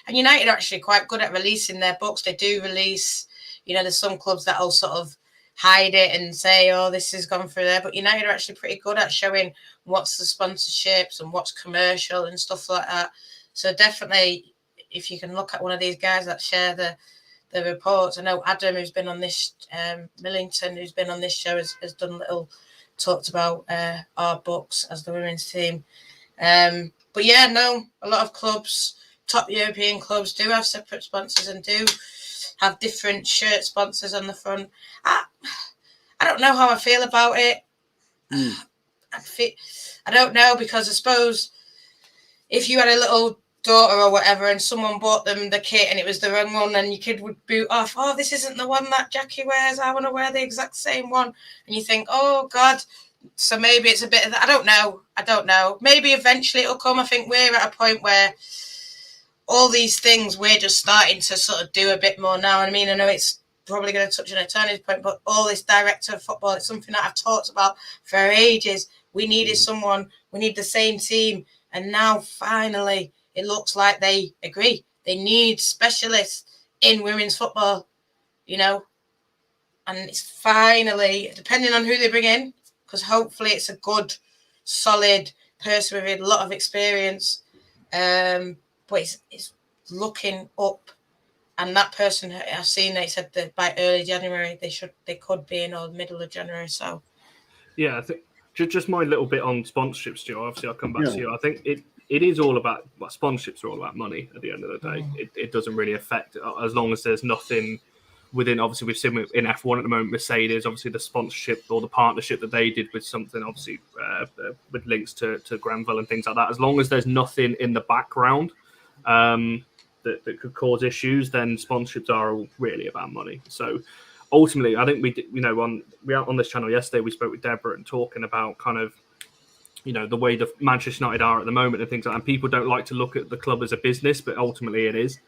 And United are actually quite good at releasing their books. They do release. There's some clubs that'll sort of hide it and say, this has gone through there. But United are actually pretty good at showing what's the sponsorships and what's commercial and stuff like that. So definitely, if you can look at one of these guys that share the reports. I know Adam, who's been on this, Millington, who's been on this show, has done talked about our books as the women's team. But yeah, no, a lot of clubs, top European clubs, do have separate sponsors and do have different shirt sponsors on the front. I don't know how I feel about it. I don't know, because I suppose if you had a little daughter or whatever, and someone bought them the kit and it was the wrong one, and your kid would boot off, oh, this isn't the one that Jackie wears, I want to wear the exact same one. And you think, oh God. So maybe it's a bit of that. I don't know. Maybe eventually it'll come. I think we're at a point where all these things we're just starting to sort of do a bit more now. I mean, I know it's probably going to touch on a turning point, but all this director of football, it's something that I've talked about for ages. We needed someone, we need the same team. And now finally it looks like they agree. They need specialists in women's football, you know, and it's finally, depending on who they bring in, because hopefully it's a good, solid person with a lot of experience. But it's looking up, and that person I've seen, they said that by early January they could be in, or middle of January. So yeah, I think just my little bit on sponsorships, Stu. Obviously, I'll come back to you. I think it is all about, well, sponsorships are all about money at the end of the day. It doesn't really affect, as long as there's nothing within, obviously we've seen in F1 at the moment, Mercedes, obviously the sponsorship or the partnership that they did with something, obviously with links to Granville and things like that. As long as there's nothing in the background that could cause issues, then sponsorships are really about money. So ultimately, I think we did, on this channel yesterday, we spoke with Deborah and talking about kind of, the way the Manchester United are at the moment and things like that. And people don't like to look at the club as a business, but ultimately it is.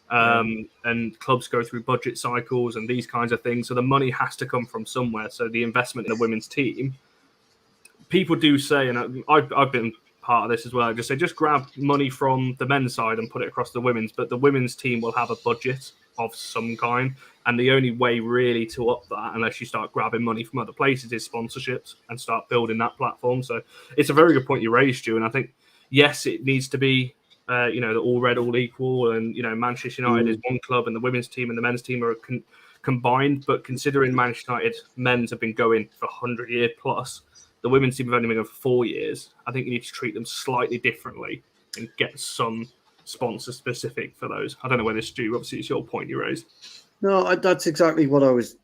And clubs go through budget cycles and these kinds of things. So the money has to come from somewhere. So the investment in the women's team, people do say, and I've been part of this as well, just grab money from the men's side and put it across the women's, but the women's team will have a budget of some kind. And the only way really to up that, unless you start grabbing money from other places, is sponsorships and start building that platform. So it's a very good point you raised, Stu. And I think, yes, it needs to be the all red, all equal, and Manchester United is one club, and the women's team and the men's team are combined. But considering Manchester United men's have been going for 100 years plus, the women's team have only been going for 4 years. I think you need to treat them slightly differently and get some sponsor specific for those. I don't know whether Stu, obviously it's your point you raised. No, that's exactly what I was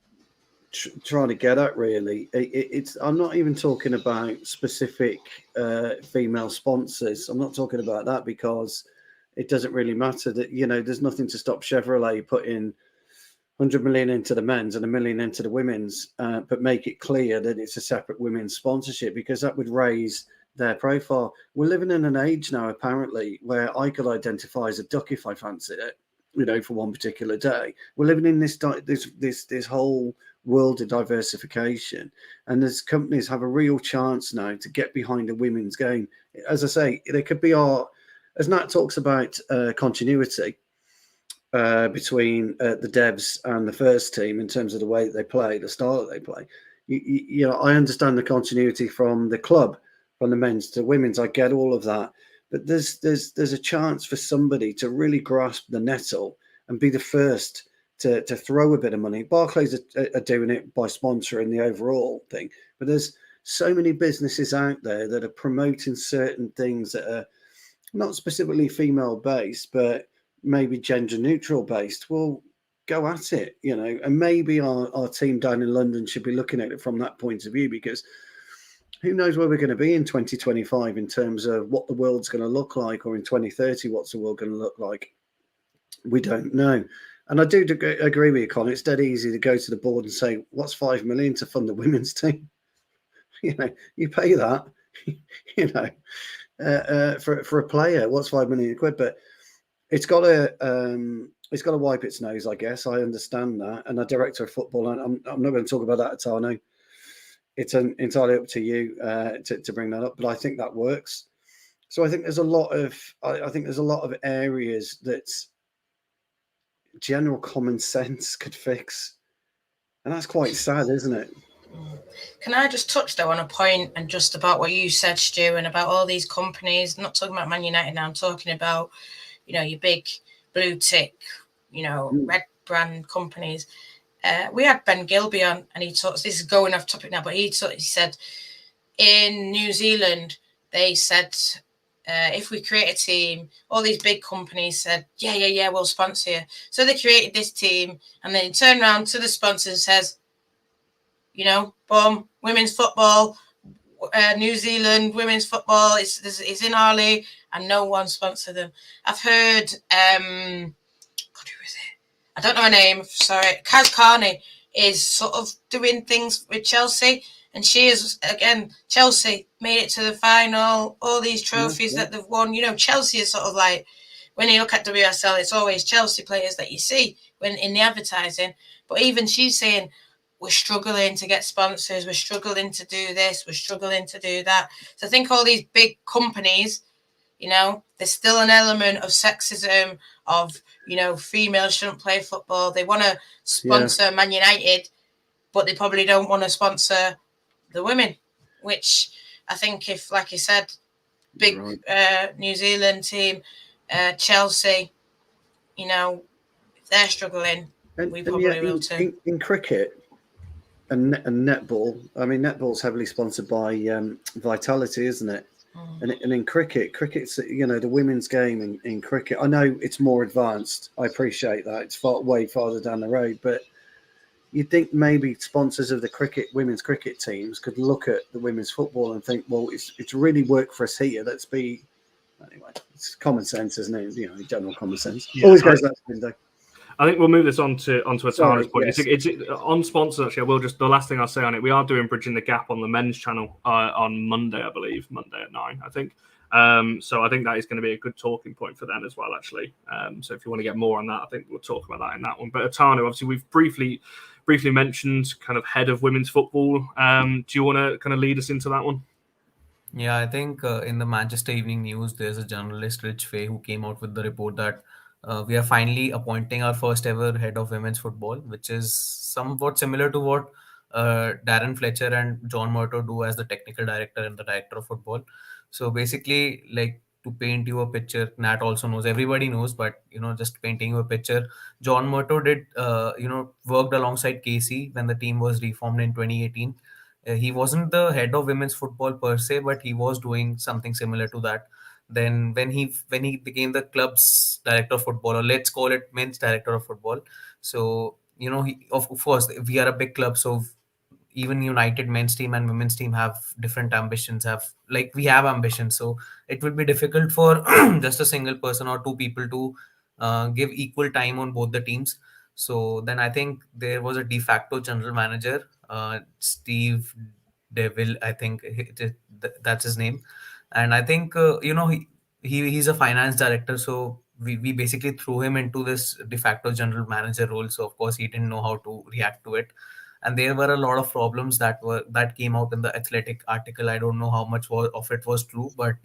trying to get at. Really, I'm not even talking about specific female sponsors. I'm not talking about that, because it doesn't really matter. That there's nothing to stop Chevrolet putting 100 million into the men's and $1 million into the women's, but make it clear that it's a separate women's sponsorship, because that would raise their profile. We're living in an age now, apparently, where I could identify as a duck if I fancied it, for one particular day. We're living in this whole world of diversification, and as companies have a real chance now to get behind the women's game. As I say, there could be as Nat talks about continuity between the devs and the first team in terms of the way that they play, the style that they play. I understand the continuity from the club, from the men's to women's. I get all of that, but there's a chance for somebody to really grasp the nettle and be the first to throw a bit of money. Barclays are doing it by sponsoring the overall thing, but there's so many businesses out there that are promoting certain things that are not specifically female based, but maybe gender neutral based. Well, go at it, and maybe our team down in London should be looking at it from that point of view, because who knows where we're going to be in 2025 in terms of what the world's going to look like, or in 2030, what's the world going to look like? We don't know. And I do agree with you, Colin. It's dead easy to go to the board and say, what's 5 million to fund the women's team? You pay that, for a player. What's 5 million quid? But it's got to wipe its nose, I guess. I understand that. And a director of football, I'm not going to talk about that at all. No, it's entirely up to you to bring that up. But I think that works. So I think there's a lot of areas that general common sense could fix, and that's quite sad, isn't it? Can I just touch though on a point and just about what you said, Stu, and about all these companies? I'm not talking about Man United now. I'm talking about your big blue tick, red brand companies. We had Ben Gilby on, and he talks. This is going off topic now, but he said in New Zealand they said, if we create a team, all these big companies said, yeah, we'll sponsor you. So they created this team, and then turn around to the sponsor and says, boom, women's football, New Zealand women's football. It's in our league, and no one sponsored them. I've heard, God, who is it? I don't know her name. Sorry, Kaz Carney is sort of doing things with Chelsea, and she is, again, Chelsea made it to the final. All these trophies that they've won. You know, Chelsea is sort of like, when you look at WSL, it's always Chelsea players that you see when in the advertising. But even she's saying, we're struggling to get sponsors, we're struggling to do this, we're struggling to do that. So I think all these big companies, you know, there's still an element of sexism, of, you know, females shouldn't play football. They want to sponsor Man United, but they probably don't want to sponsor the women, which I think if, like you said, big New Zealand team, Chelsea, you know, if they're struggling, we probably will too. In cricket and netball, I mean, netball's heavily sponsored by Vitality, isn't it? And in cricket's, you know, the women's game in cricket, I know it's more advanced. I appreciate that. It's way farther down the road. But you'd think maybe sponsors of the women's cricket teams could look at the women's football and think, well, it's really worked for us here. Let's be... Anyway, it's common sense, isn't it? You know, general common sense. Always goes out the window. I think we'll move this onto Atara's point. Yes. It's on sponsors. Actually, I will just, the last thing I'll say on it, we are doing Bridging the Gap on the men's channel on Monday, I believe, Monday at 9, I think. So I think that is going to be a good talking point for them as well, actually. So if you want to get more on that, I think we'll talk about that in that one. But Atara, obviously, we've briefly mentioned kind of head of women's football. Do you want to kind of lead us into that one? Yeah, I think in the Manchester Evening News, there's a journalist, Rich Fay, who came out with the report that we are finally appointing our first ever head of women's football, which is somewhat similar to what Darren Fletcher and John Murto do as the technical director and the director of football. So basically, like, to paint you a picture, Nat also knows, everybody knows, but, you know, just painting you a picture, John Murto did, worked alongside Casey when the team was reformed in 2018. He wasn't the head of women's football per se, but he was doing something similar to that. Then when he became the club's director of football, or let's call it men's director of football, so, you know, of course we are a big club, so even United men's team and women's team have different ambitions, we have ambitions, so it will be difficult for just a single person or two people to give equal time on both the teams. So then I think there was a de facto general manager, Steve Deville, I think that's his name. And I think, he's a finance director. So we basically threw him into this de facto general manager role. So of course he didn't know how to react to it. And there were a lot of problems that came out in the Athletic article. I don't know how much of it was true, but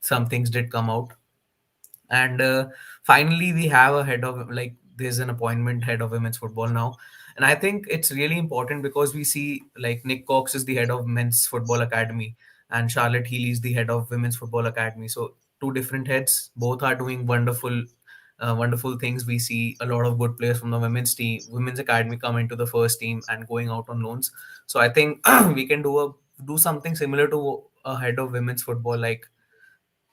some things did come out. And finally, we have a there's an appointment head of women's football now. And I think it's really important because we see, like, Nick Cox is the head of men's football academy and Charlotte Healy is the head of women's football academy. So two different heads, both are doing wonderful things. We see a lot of good players from the women's academy come into the first team and going out on loans. So I think we can do something similar to a head of women's football, like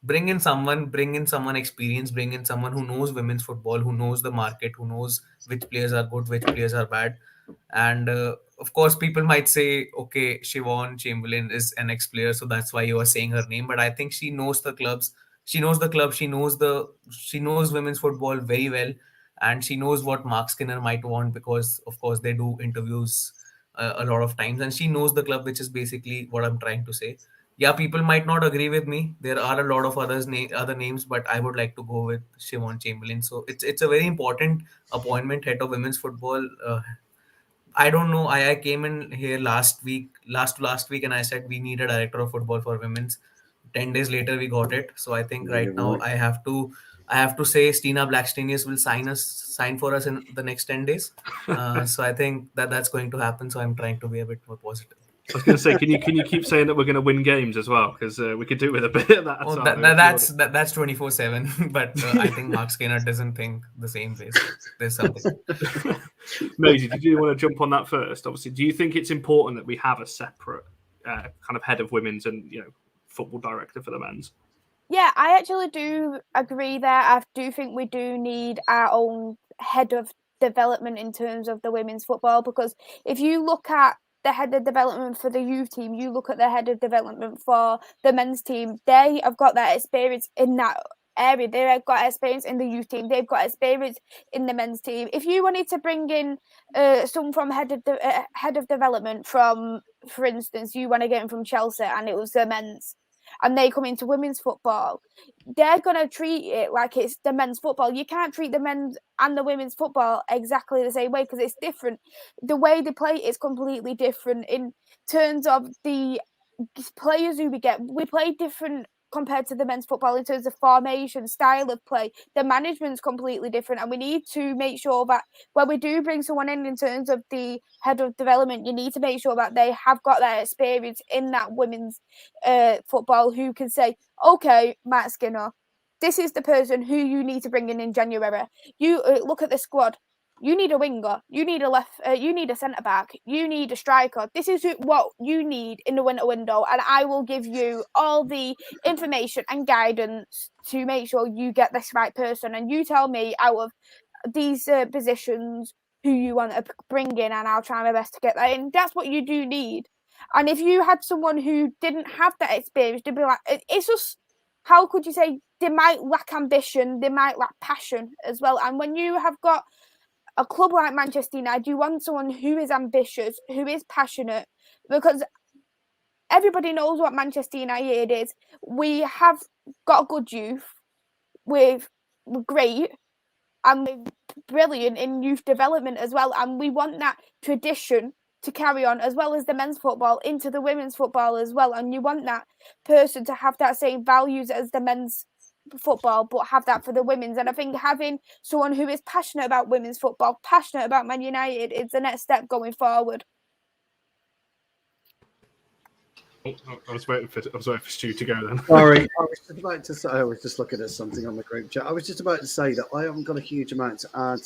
bring in someone experienced, bring in someone who knows women's football, who knows the market, who knows which players are good, which players are bad. And of course, people might say, okay, Siobhan Chamberlain is an ex-player, so that's why you are saying her name. But I think she knows the clubs. She knows the club. She knows women's football very well, and she knows what Mark Skinner might want because, of course, they do interviews a lot of times, and she knows the club, which is basically what I'm trying to say. Yeah, people might not agree with me. There are a lot of other names, but I would like to go with Siobhan Chamberlain. So it's a very important appointment, head of women's football. I don't know. I came in here last week, and I said we need a director of football for women's. 10 days later, we got it. So I think right now I have to say Stina Blackstenius will sign for us in the next 10 days. So I think that's going to happen. So I'm trying to be a bit more positive. I was going to say, can you keep saying that we're going to win games as well? Because we could do with a bit of that. Oh, that's 24/7. But I think Mark Skinner doesn't think the same way. So there's something. Maisie, did you want to jump on that first? Obviously, do you think it's important that we have a separate kind of head of women's and football director for the men's? Yeah, I actually do agree there. I do think we do need our own head of development in terms of the women's football, because if you look at the head of development for the youth team, you look at the head of development for the men's team, they have got that experience in that area. They've got experience in the youth team. They've got experience in the men's team. If you wanted to bring in someone from head of development from, for instance, you want to get him from Chelsea and it was the men's, and they come into women's football, they're going to treat it like it's the men's football. You can't treat the men's and the women's football exactly the same way because it's different. The way they play is completely different in terms of the players who we get. We play different compared to the men's football in terms of formation, style of play. The management's completely different, and we need to make sure that when we do bring someone in terms of the head of development, you need to make sure that they have got that experience in that women's football who can say, okay, Matt Skinner, this is the person who you need to bring in January. You look at the squad. You need a winger. You need you need a centre back. You need a striker. This is what you need in the winter window, and I will give you all the information and guidance to make sure you get this right person. And you tell me out of these positions who you want to bring in, and I'll try my best to get that in. That's what you do need. And if you had someone who didn't have that experience, they'd be like, it's just, how could you say, they might lack ambition, they might lack passion as well. And when you have got a club like Manchester United, you want someone who is ambitious, who is passionate, because everybody knows what Manchester United is. We have got good youth, we're great, and we're brilliant in youth development as well, and we want that tradition to carry on as well as the men's football into the women's football as well, and you want that person to have that same values as the men's football but have that for the women's. And I think having someone who is passionate about women's football, passionate about Man United, is the next step going forward. I was waiting for Stu to go then. Sorry, I was just about to say, I was just looking at something on the group chat. I was just about to say that I haven't got a huge amount to add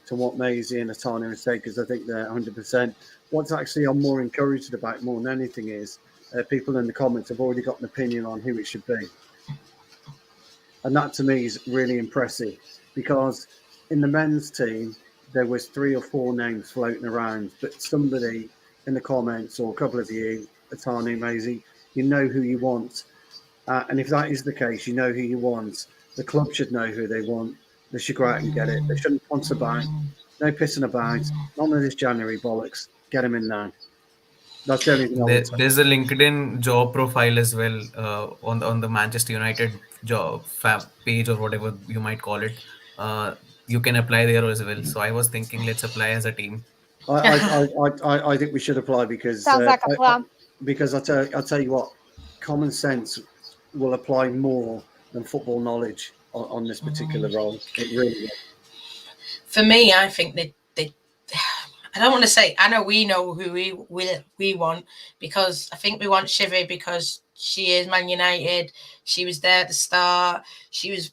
to what Maisie and Atani have said because I think they're 100%. What's actually I'm more encouraged about more than anything is people in the comments have already got an opinion on who it should be. And that to me is really impressive because in the men's team, there was 3 or 4 names floating around, but somebody in the comments or a couple of you, Atani, Maisie, you know who you want. And if that is the case, you know who you want. The club should know who they want. They should go out and get it. They shouldn't ponce about. No pissing about. None of this January bollocks. Get them in now. That's the only thing I would say. There's a LinkedIn job profile as well on the Manchester United job page or whatever you might call it. You can apply there as well. So I was thinking, let's apply as a team. I think we should apply because sounds like a plan. Because I'll tell you what, common sense will apply more than football knowledge on this particular role. It really will. For me, I think they I don't want to say, I know who we want, because I think we want Shivi because she is Man United. She was there at the start. She was,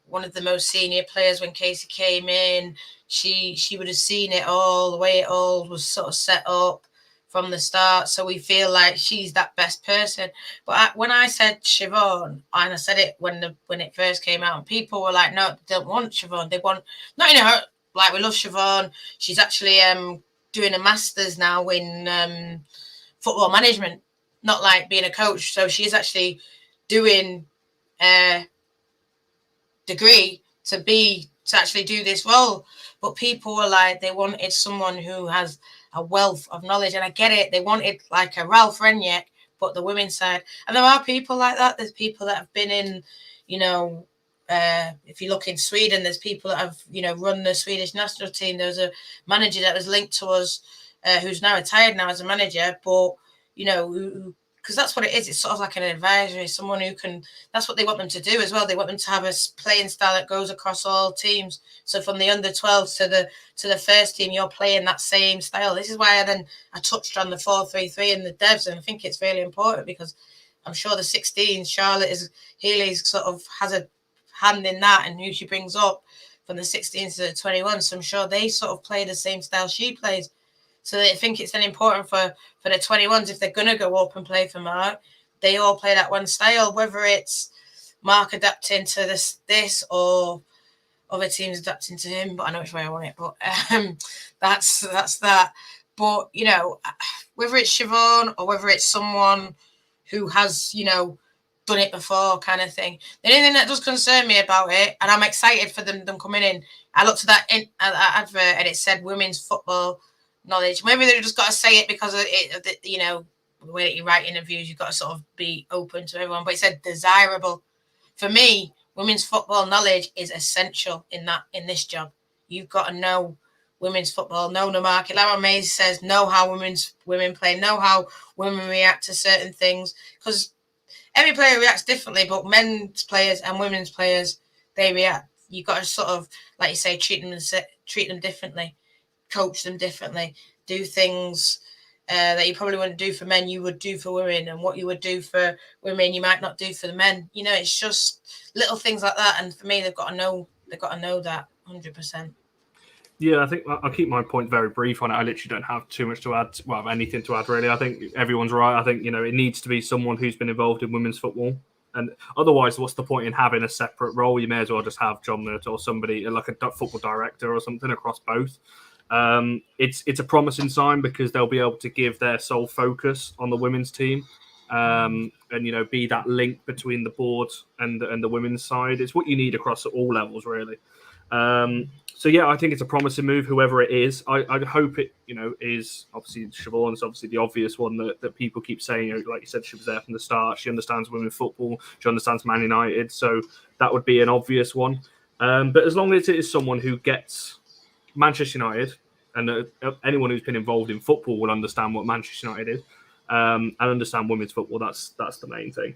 one of the most senior players when Casey came in. She would have seen it all, the way it all was sort of set up from the start. So we feel like she's that best person. But when I said Siobhan, and I said it when it first came out, and people were like, no, they don't want Siobhan. They want, not in her. Like, we love Siobhan. She's actually doing a master's now in football management, not like being a coach. So she's actually doing a degree to actually do this role. But people were like, they wanted someone who has a wealth of knowledge. And I get it. They wanted like a Ralph Rangnick, but the women's side. And there are people like that. There's people that have been in, if you look in Sweden, there's people that have, run the Swedish national team. There was a manager that was linked to us who's now retired now as a manager, but, because that's what it is. It's sort of like an advisory, someone who can, that's what they want them to do as well. They want them to have a playing style that goes across all teams. So from the under 12s to the first team, you're playing that same style. This is why I touched on the 4-3-3 and the devs. And I think it's really important because I'm sure the 16s, Healy's sort of has a hand in that, and who she brings up from the 16s to the 21s. So I'm sure they sort of play the same style she plays. So I think it's then important for the 21s, if they're going to go up and play for Mark, they all play that one style, whether it's Mark adapting to this or other teams adapting to him. But I know which way I want it. But that's that. But, you know, whether it's Siobhan or whether it's someone who has, you know, done it before kind of thing. The only thing that does concern me about it, and I'm excited for them coming in, I looked at that advert and it said women's football knowledge. Maybe they've just got to say it because of it, you know, the way that you write interviews, you've got to sort of be open to everyone. But it said desirable. For me, women's football knowledge is essential in this job. You've got to know women's football, know the market. Lara Mays says, know how women play, know how women react to certain things. Because every player reacts differently, but men's players and women's players, they react. You've got to sort of, like you say, treat them differently, coach them differently, do things that you probably wouldn't do for men, you would do for women, and what you would do for women, you might not do for the men. You know, it's just little things like that. And for me, they've got to know that 100%. Yeah, I think I'll keep my point very brief on it. I literally don't have too much to add. Well, anything to add, really. I think everyone's right. I think, you know, it needs to be someone who's been involved in women's football. And otherwise, what's the point in having a separate role? You may as well just have John Murtaugh or somebody like a football director or something across both. It's a promising sign because they'll be able to give their sole focus on the women's team, and, you know, be that link between the board and the women's side. It's what you need across all levels, really. So yeah, I think it's a promising move, whoever it is. I hope it, you know, is obviously Siobhan's obviously the obvious one that people keep saying. You know, like you said, she was there from the start. She understands women's football. She understands Man United. So that would be an obvious one. But as long as it is someone who gets Manchester United, and anyone who's been involved in football will understand what Manchester United is, and understand women's football. That's the main thing.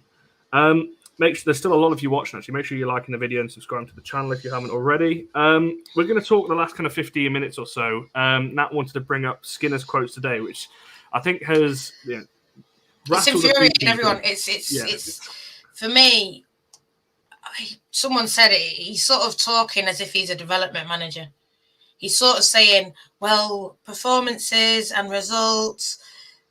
Make sure there's still a lot of you watching. Actually, make sure you're liking the video and subscribing to the channel if you haven't already. We're going to talk the last kind of 15 minutes or so. Nat wanted to bring up Skinner's quotes today, which I think has, you know, it's infuriating everyone. It's for me. Someone said it. He's sort of talking as if he's a development manager. He's sort of saying, "Well, performances and results."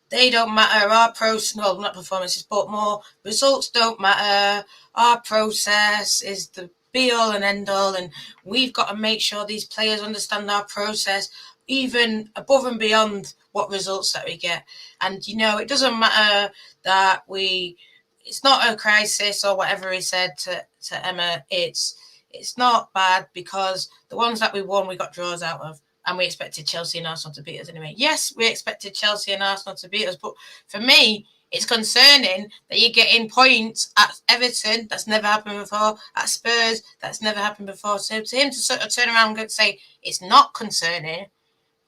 They don't matter. Our process, well, not performances, but more results don't matter. Our process is the be all and end all, and we've got to make sure these players understand our process, even above and beyond what results that we get. And, you know, it doesn't matter that it's not a crisis or whatever he said to Emma. It's not bad because the ones that we won, we got draws out of. And we expected Chelsea and Arsenal to beat us anyway. Yes, we expected Chelsea and Arsenal to beat us. But for me, it's concerning that you're getting points at Everton. That's never happened before. At Spurs, that's never happened before. So to him to sort of turn around and say it's not concerning,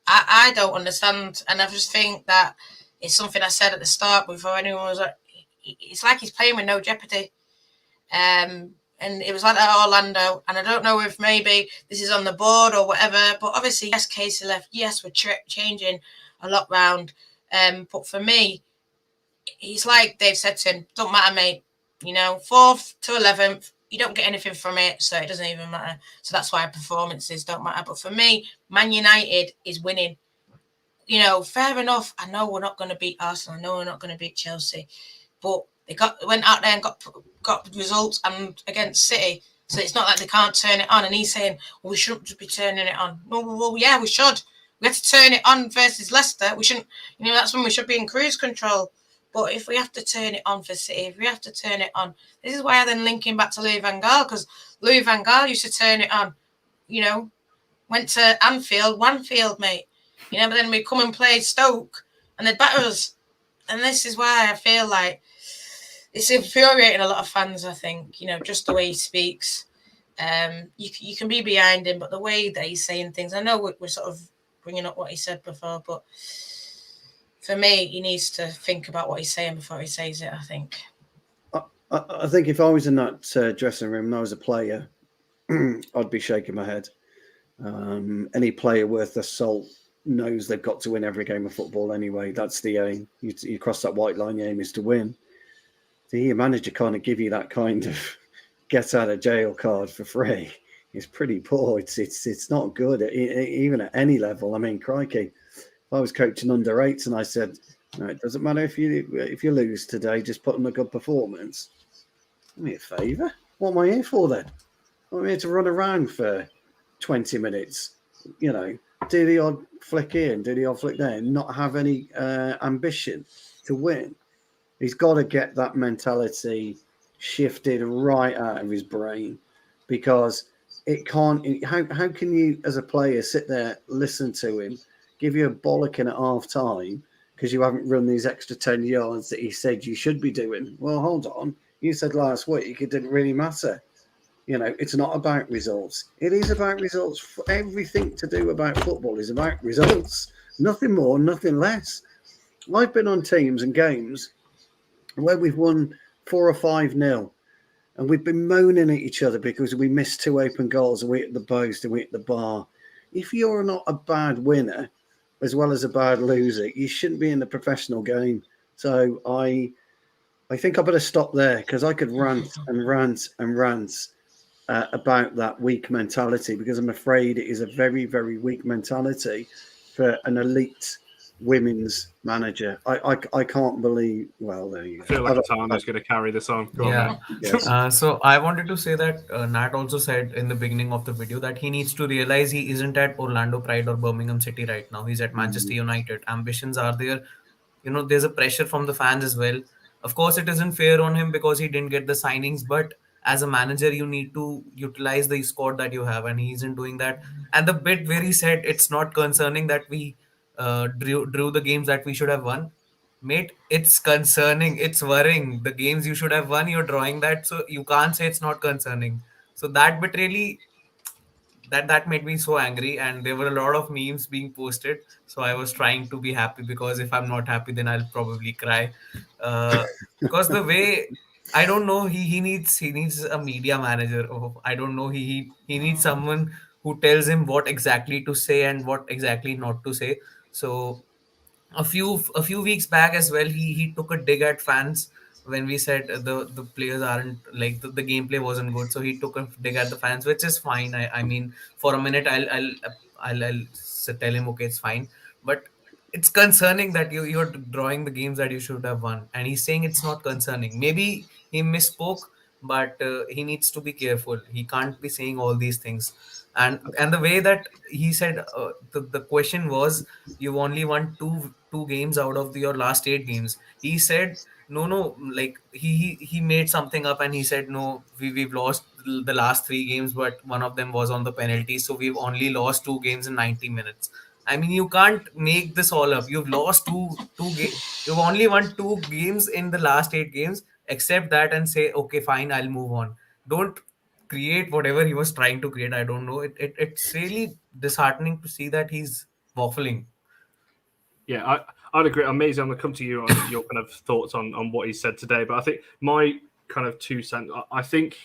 I don't understand. And I just think that it's something I said at the start before anyone was like, it's like he's playing with no jeopardy. And it was like that at Orlando. And I don't know if maybe this is on the board or whatever. But obviously, yes, Casey left. Yes, we're changing a lot round. But for me, he's like they've said to him, don't matter, mate. You know, 4th to 11th, you don't get anything from it. So it doesn't even matter. So that's why performances don't matter. But for me, Man United is winning. You know, fair enough. I know we're not going to beat Arsenal. I know we're not going to beat Chelsea. But they went out there and got results and against City. So it's not like they can't turn it on. And he's saying, well, we shouldn't just be turning it on. Well, yeah, we should. We have to turn it on versus Leicester. We shouldn't, you know, that's when we should be in cruise control. But if we have to turn it on for City, if we have to turn it on, this is why I then linking back to Louis van Gaal, because Louis van Gaal used to turn it on, you know, went to Anfield, mate. You know, but then we come and play Stoke and they'd batter us. And this is why I feel like it's infuriating a lot of fans, I think, you know, just the way he speaks. You can be behind him, but the way that he's saying things, I know we're sort of bringing up what he said before, but for me, he needs to think about what he's saying before he says it, I think. I think if I was in that dressing room and I was a player, I'd be shaking my head. Any player worth their salt knows they've got to win every game of football anyway. That's the aim. You cross that white line, the aim is to win. Your manager can't give you that kind of get out of jail card for free. It's pretty poor. It's not good even at any level. I mean, crikey, if I was coaching under 8s and I said, no, it doesn't matter if you lose today, just put on a good performance. Do me a favour. What am I here for then? I'm here to run around for 20 minutes, you know, do the odd flick here and do the odd flick there, and not have any ambition to win. He's got to get that mentality shifted right out of his brain, because it can't. How can you, as a player, sit there, listen to him, give you a bollocking at half time because you haven't run these extra 10 yards that he said you should be doing? Well, hold on. You said last week it didn't really matter. You know, it's not about results. It is about results. Everything to do about football is about results. Nothing more, nothing less. I've been on teams and games where we've won 4 or 5-0, and we've been moaning at each other because we missed 2 open goals and we hit the post and we hit the bar. If you're not a bad winner as well as a bad loser, you shouldn't be in the professional game. So I think I better stop there, because I could rant and rant and rant about that weak mentality, because I'm afraid it is a very, very weak mentality for an elite women's manager. I can't believe. Well, there you go. I feel like Atana's going to carry this on. Go Yeah. on, Yes. So I wanted to say that Nat also said in the beginning of the video that he needs to realize he isn't at Orlando Pride or Birmingham City right now. He's at Manchester United. Ambitions are there. You know, there's a pressure from the fans as well. Of course, it isn't fair on him because he didn't get the signings, but as a manager, you need to utilize the squad that you have, and he isn't doing that. And the bit where he said it's not concerning that we drew the games that we should have won. Mate, it's concerning. It's worrying. The games you should have won, you're drawing that, so you can't say it's not concerning. So that bit really, that made me so angry, and there were a lot of memes being posted. So I was trying to be happy, because if I'm not happy, then I'll probably cry. Because the way, I don't know, he needs a media manager. Oh, I don't know, he needs someone who tells him what exactly to say and what exactly not to say. So a few weeks back as well, he took a dig at fans when we said the players aren't like the gameplay wasn't good. So he took a dig at the fans, which is fine. I mean, for a minute I'll tell him, okay, it's fine, but it's concerning that you're drawing the games that you should have won, and he's saying it's not concerning. Maybe he misspoke, but he needs to be careful. He can't be saying all these things. And the way that he said, the question was, you've only won two games out of your last 8 games. He said no, like he made something up, and he said no, we've lost the last 3 games, but one of them was on the penalty, so we've only lost 2 games in 90 minutes. I mean, you can't make this all up. You've lost two games. You've only won 2 games in the last 8 games. Accept that and say, okay, fine, I'll move on. Don't create whatever he was trying to create. I don't know. It's really disheartening to see that he's waffling. Yeah, I'd agree. Amazing. I'm going to come to you on your kind of thoughts on what he said today. But I think my kind of 2 cents, I think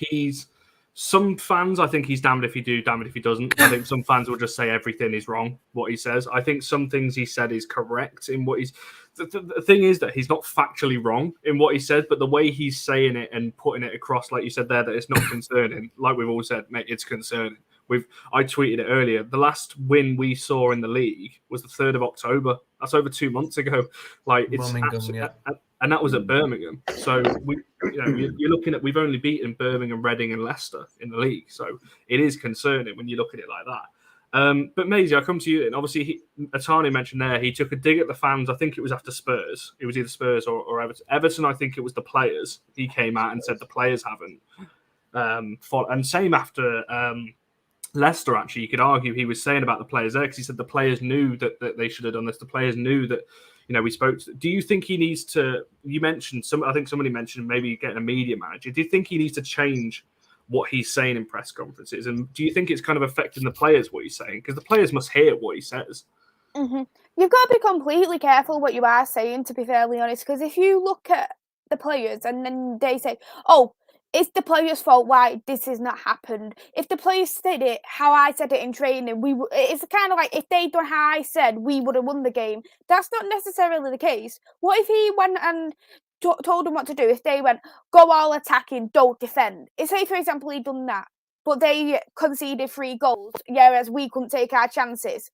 some fans, I think he's damned if he do, damned if he doesn't. I think some fans will just say everything is wrong, what he says. I think some things he said is correct in what he's... The thing is that he's not factually wrong in what he said, but the way he's saying it and putting it across, like you said there, that it's not concerning. Like we've all said, mate, it's concerning. I tweeted it earlier. The last win we saw in the league was the 3rd of October. That's over 2 months ago. Like it's Birmingham, and that was at Birmingham. So you're looking at, we've only beaten Birmingham, Reading, and Leicester in the league. So it is concerning when you look at it like that. But Maisie, I'll come to you. And obviously, Atani mentioned there, he took a dig at the fans. I think it was after Spurs. It was either Spurs or Everton. Everton, I think it was the players. He came out and said the players haven't. And same after Leicester, actually, you could argue he was saying about the players there, because he said the players knew that they should have done this. The players knew that, we spoke to. Do you think he needs to, you mentioned, I think somebody mentioned maybe getting a media manager. Do you think he needs to change what he's saying in press conferences? And do you think it's kind of affecting the players, what he's saying? Because the players must hear what he says. Mm-hmm. You've got to be completely careful what you are saying, to be fairly honest, because if you look at the players and then they say, oh, it's the players' fault why this has not happened. If the players said it how I said it in training, it's kind of like if they'd done how I said, we would have won the game. That's not necessarily the case. What if he went and told them what to do? If they went, go all attacking, don't defend. Say, for example, he'd done that, but they conceded 3 goals, whereas we couldn't take our chances.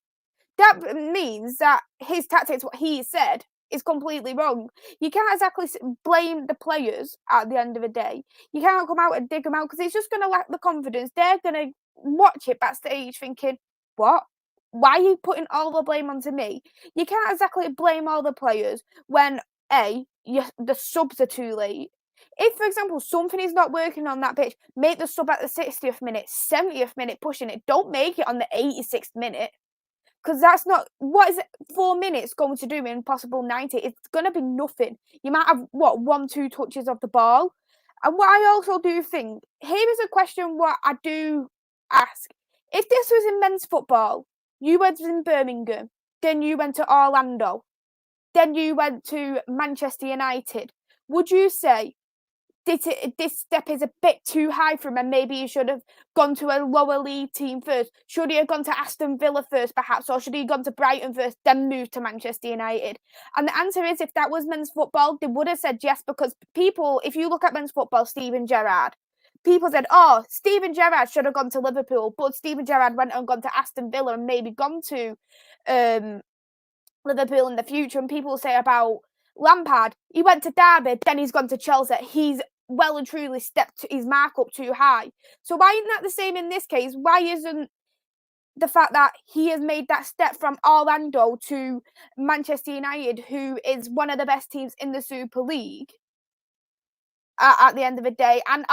That means that his tactics, what he said, is completely wrong. You can't exactly blame the players at the end of the day. You can't come out and dig them out, because it's just going to lack the confidence. They're going to watch it backstage thinking, what? why are you putting all the blame onto me? You can't exactly blame all the players when the subs are too late. If, for example, something is not working on that pitch, make the sub at the 60th minute, 70th minute pushing it. Don't make it on the 86th minute. Because that's not, what is it, 4 minutes going to do in possible 90? It's going to be nothing. You might have, 1-2 touches of the ball. And what I also do think, here is a question what I do ask. If this was in men's football, you went in Birmingham, then you went to Orlando, then you went to Manchester United, would you say, this step is a bit too high for him and maybe he should have gone to a lower league team first? Should he have gone to Aston Villa first, perhaps? Or should he have gone to Brighton first, then moved to Manchester United? And the answer is, if that was men's football, they would have said yes, because people, if you look at men's football, Steven Gerrard, people said, oh, Steven Gerrard should have gone to Liverpool, but Steven Gerrard went and gone to Aston Villa and maybe gone to Liverpool in the future. And people say about Lampard, he went to Derby, then he's gone to Chelsea. He's well and truly stepped his mark up too high. So why isn't that the same in this case? Why isn't the fact that he has made that step from Orlando to Manchester United, who is one of the best teams in the Super League, at the end of the day? And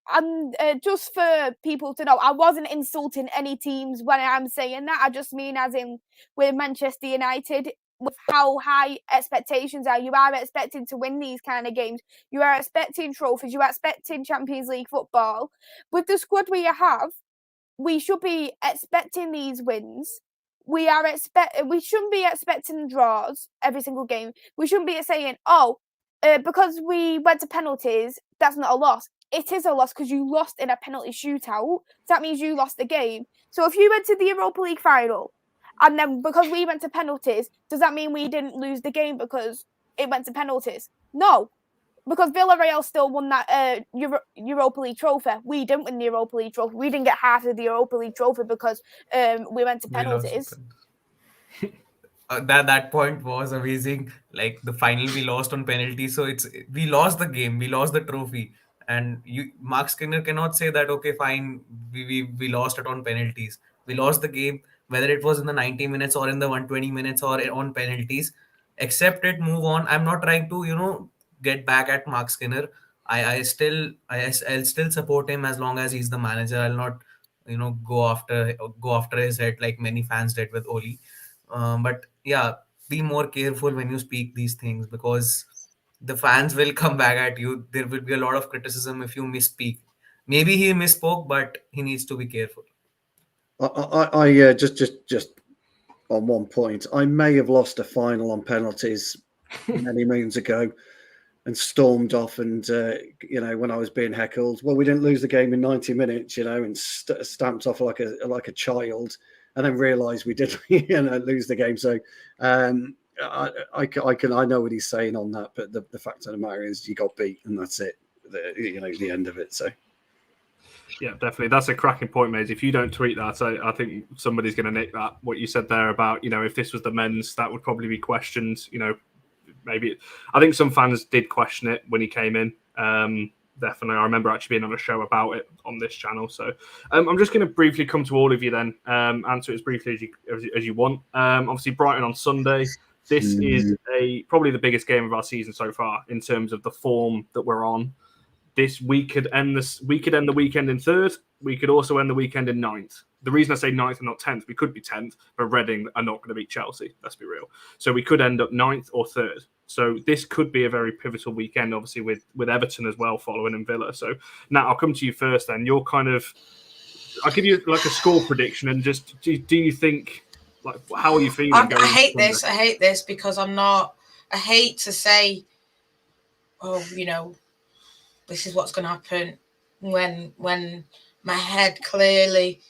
I'm just for people to know, I wasn't insulting any teams when I'm saying that. I just mean as in with Manchester United, with how high expectations are. You are expecting to win these kind of games. You are expecting trophies. You are expecting Champions League football. With the squad we have, we should be expecting these wins. We shouldn't be expecting draws every single game. We shouldn't be saying, because we went to penalties, that's not a loss. It is a loss because you lost in a penalty shootout. So that means you lost the game. So if you went to the Europa League final, and then because we went to penalties, does that mean we didn't lose the game because it went to penalties? No, because Villarreal still won that Europa League trophy. We didn't win the Europa League trophy. We didn't get half of the Europa League trophy because we went to penalties. That point was amazing. Like the final, we lost on penalty, so we lost the game, we lost the trophy, and Mark Skinner cannot say that okay, fine, we lost it on penalties. We lost the game, whether it was in the 90 minutes or in the 120 minutes or on penalties. Accept it, move on. I'm not trying to get back at Mark Skinner. I'll still support him as long as he's the manager. I'll not go after his head like many fans did with Oli. But yeah, be more careful when you speak these things, because the fans will come back at you. There will be a lot of criticism if you misspeak. Maybe he misspoke, but he needs to be careful. I just on one point, I may have lost a final on penalties many moons ago and stormed off, and when I was being heckled, well, we didn't lose the game in 90 minutes, and stamped off like a child, and then realised we did lose the game. So I know what he's saying on that, but the fact of the matter is you got beat, and that's it. The end of it. So. Yeah, definitely. That's a cracking point, mate. If you don't tweet that, I think somebody's going to nick that. What you said there about, if this was the men's, that would probably be questioned. Maybe I think some fans did question it when he came in. Definitely. I remember actually being on a show about it on this channel. So I'm just going to briefly come to all of you then, answer it as briefly as you want. Obviously, Brighton on Sunday. This is probably the biggest game of our season so far in terms of the form that we're on. We could end the weekend in third. We could also end the weekend in ninth. The reason I say ninth and not 10th, we could be 10th, but Reading are not going to beat Chelsea. Let's be real. So we could end up ninth or third. So this could be a very pivotal weekend, obviously, with Everton as well following in Villa. So Nat, I'll come to you first then. I'll give you like a score prediction, and just do you think, like, how are you feeling? I hate this. I hate this because I hate to say, this is what's going to happen when my head clearly,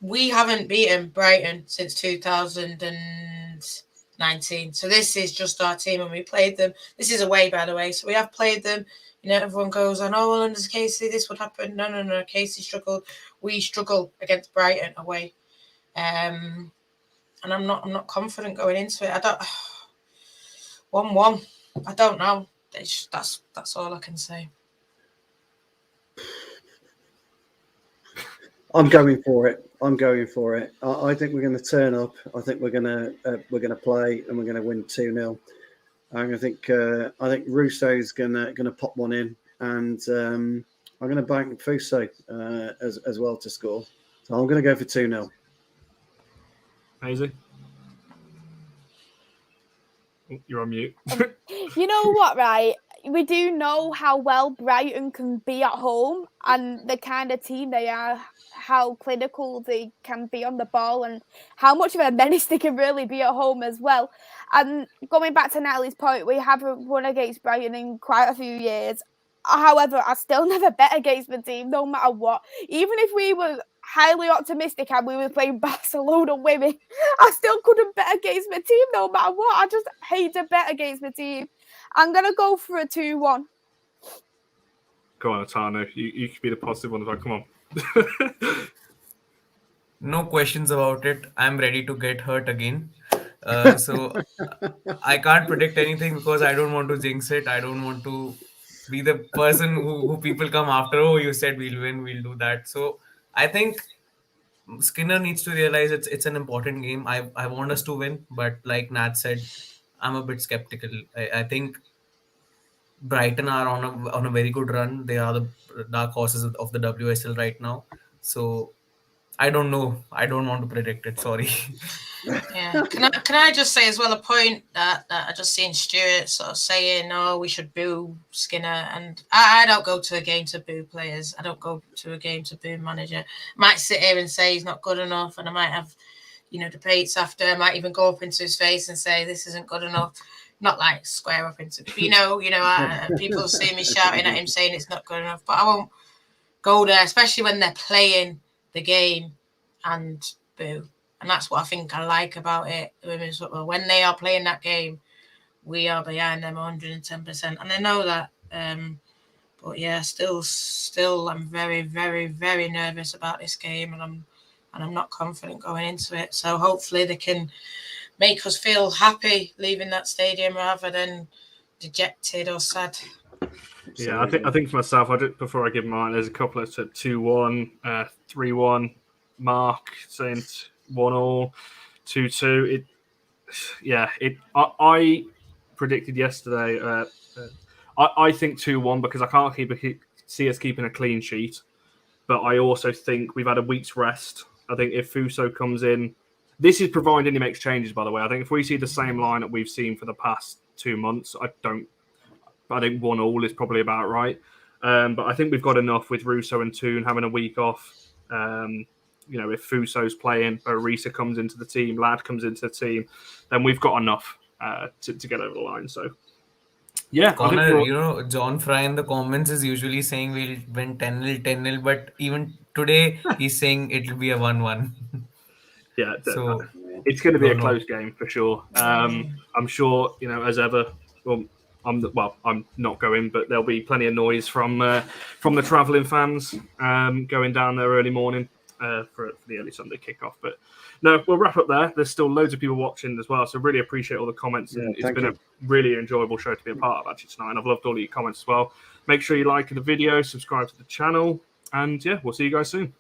we haven't beaten Brighton since 2019. So this is just our team, and we played them. This is away, by the way. So we have played them. Everyone goes on, well, under Casey, this would happen. No. Casey struggled. We struggle against Brighton away. And I'm not confident going into it. 1-1. I don't know. That's all I can say. I'm going for it. I'm going for it. I think we're going to turn up. I think we're going to play, and we're going to win 2-0. And I think Russo's going to pop one in, and I'm going to bank Fuso as well to score. So I'm going to go for 2-0. Maisie? You're on mute. You know what, right? We do know how well Brighton can be at home and the kind of team they are, how clinical they can be on the ball and how much of a menace they can really be at home as well. And going back to Natalie's point, we haven't won against Brighton in quite a few years. However, I still never bet against the team, no matter what. Even if we were highly optimistic and we were playing Barcelona women, I still couldn't bet against the team, no matter what. I just hate to bet against the team. I'm going to go for a 2-1. Go on, Atano. You could be the positive one. Come on. No questions about it. I'm ready to get hurt again. So I can't predict anything because I don't want to jinx it. I don't want to be the person who people come after. Oh, you said we'll win, we'll do that. So I think Skinner needs to realize it's an important game. I want us to win, but like Nat said, I'm a bit skeptical. I think Brighton are on a very good run. They are the dark horses of the WSL right now. So I don't know. I don't want to predict it. Sorry. Yeah. Can I just say as well a point that I just seen Stuart sort of saying, "Oh, we should boo Skinner," and I don't go to a game to boo players. I don't go to a game to boo manager. I might sit here and say he's not good enough, and I might have, debates after. I might even go up into his face and say this isn't good enough. Not like square up into, but people see me shouting at him saying it's not good enough, but I won't go there, especially when they're playing the game and boo. And that's what I think I like about it. The women's football, when they are playing that game, we are behind them 110%, and I know that. But yeah, still, I'm very, very, very nervous about this game, and I'm not confident going into it. So hopefully they can make us feel happy leaving that stadium rather than dejected or sad. Yeah, I think for myself, before I give mine, there's a couple that said 2-1, 3-1. Mark saying 1-1, 2-2. I predicted yesterday. I think 2-1 because I can't see us keeping a clean sheet. But I also think we've had a week's rest. I think if Fuso comes in, this is providing he makes changes, by the way. I think if we see the same line that we've seen for the past 2 months, I think 1-1 is probably about right. But I think we've got enough with Russo and Toon having a week off. If Fuso's playing, Arisa comes into the team, Ladd comes into the team, then we've got enough to get over the line. So, yeah. Connor, John Fry in the comments is usually saying we'll win 10-0, 10-0, but even today he's saying it'll be a 1-1. Yeah, so it's going to be a close game for sure. I'm sure, as ever. Well, I'm not going, but there'll be plenty of noise from the travelling fans going down there early morning for the early Sunday kickoff. But no, we'll wrap up there. There's still loads of people watching as well, so really appreciate all the comments. And it's been a really enjoyable show to be a part of actually tonight, and I've loved all of your comments as well. Make sure you like the video, subscribe to the channel, and yeah, we'll see you guys soon.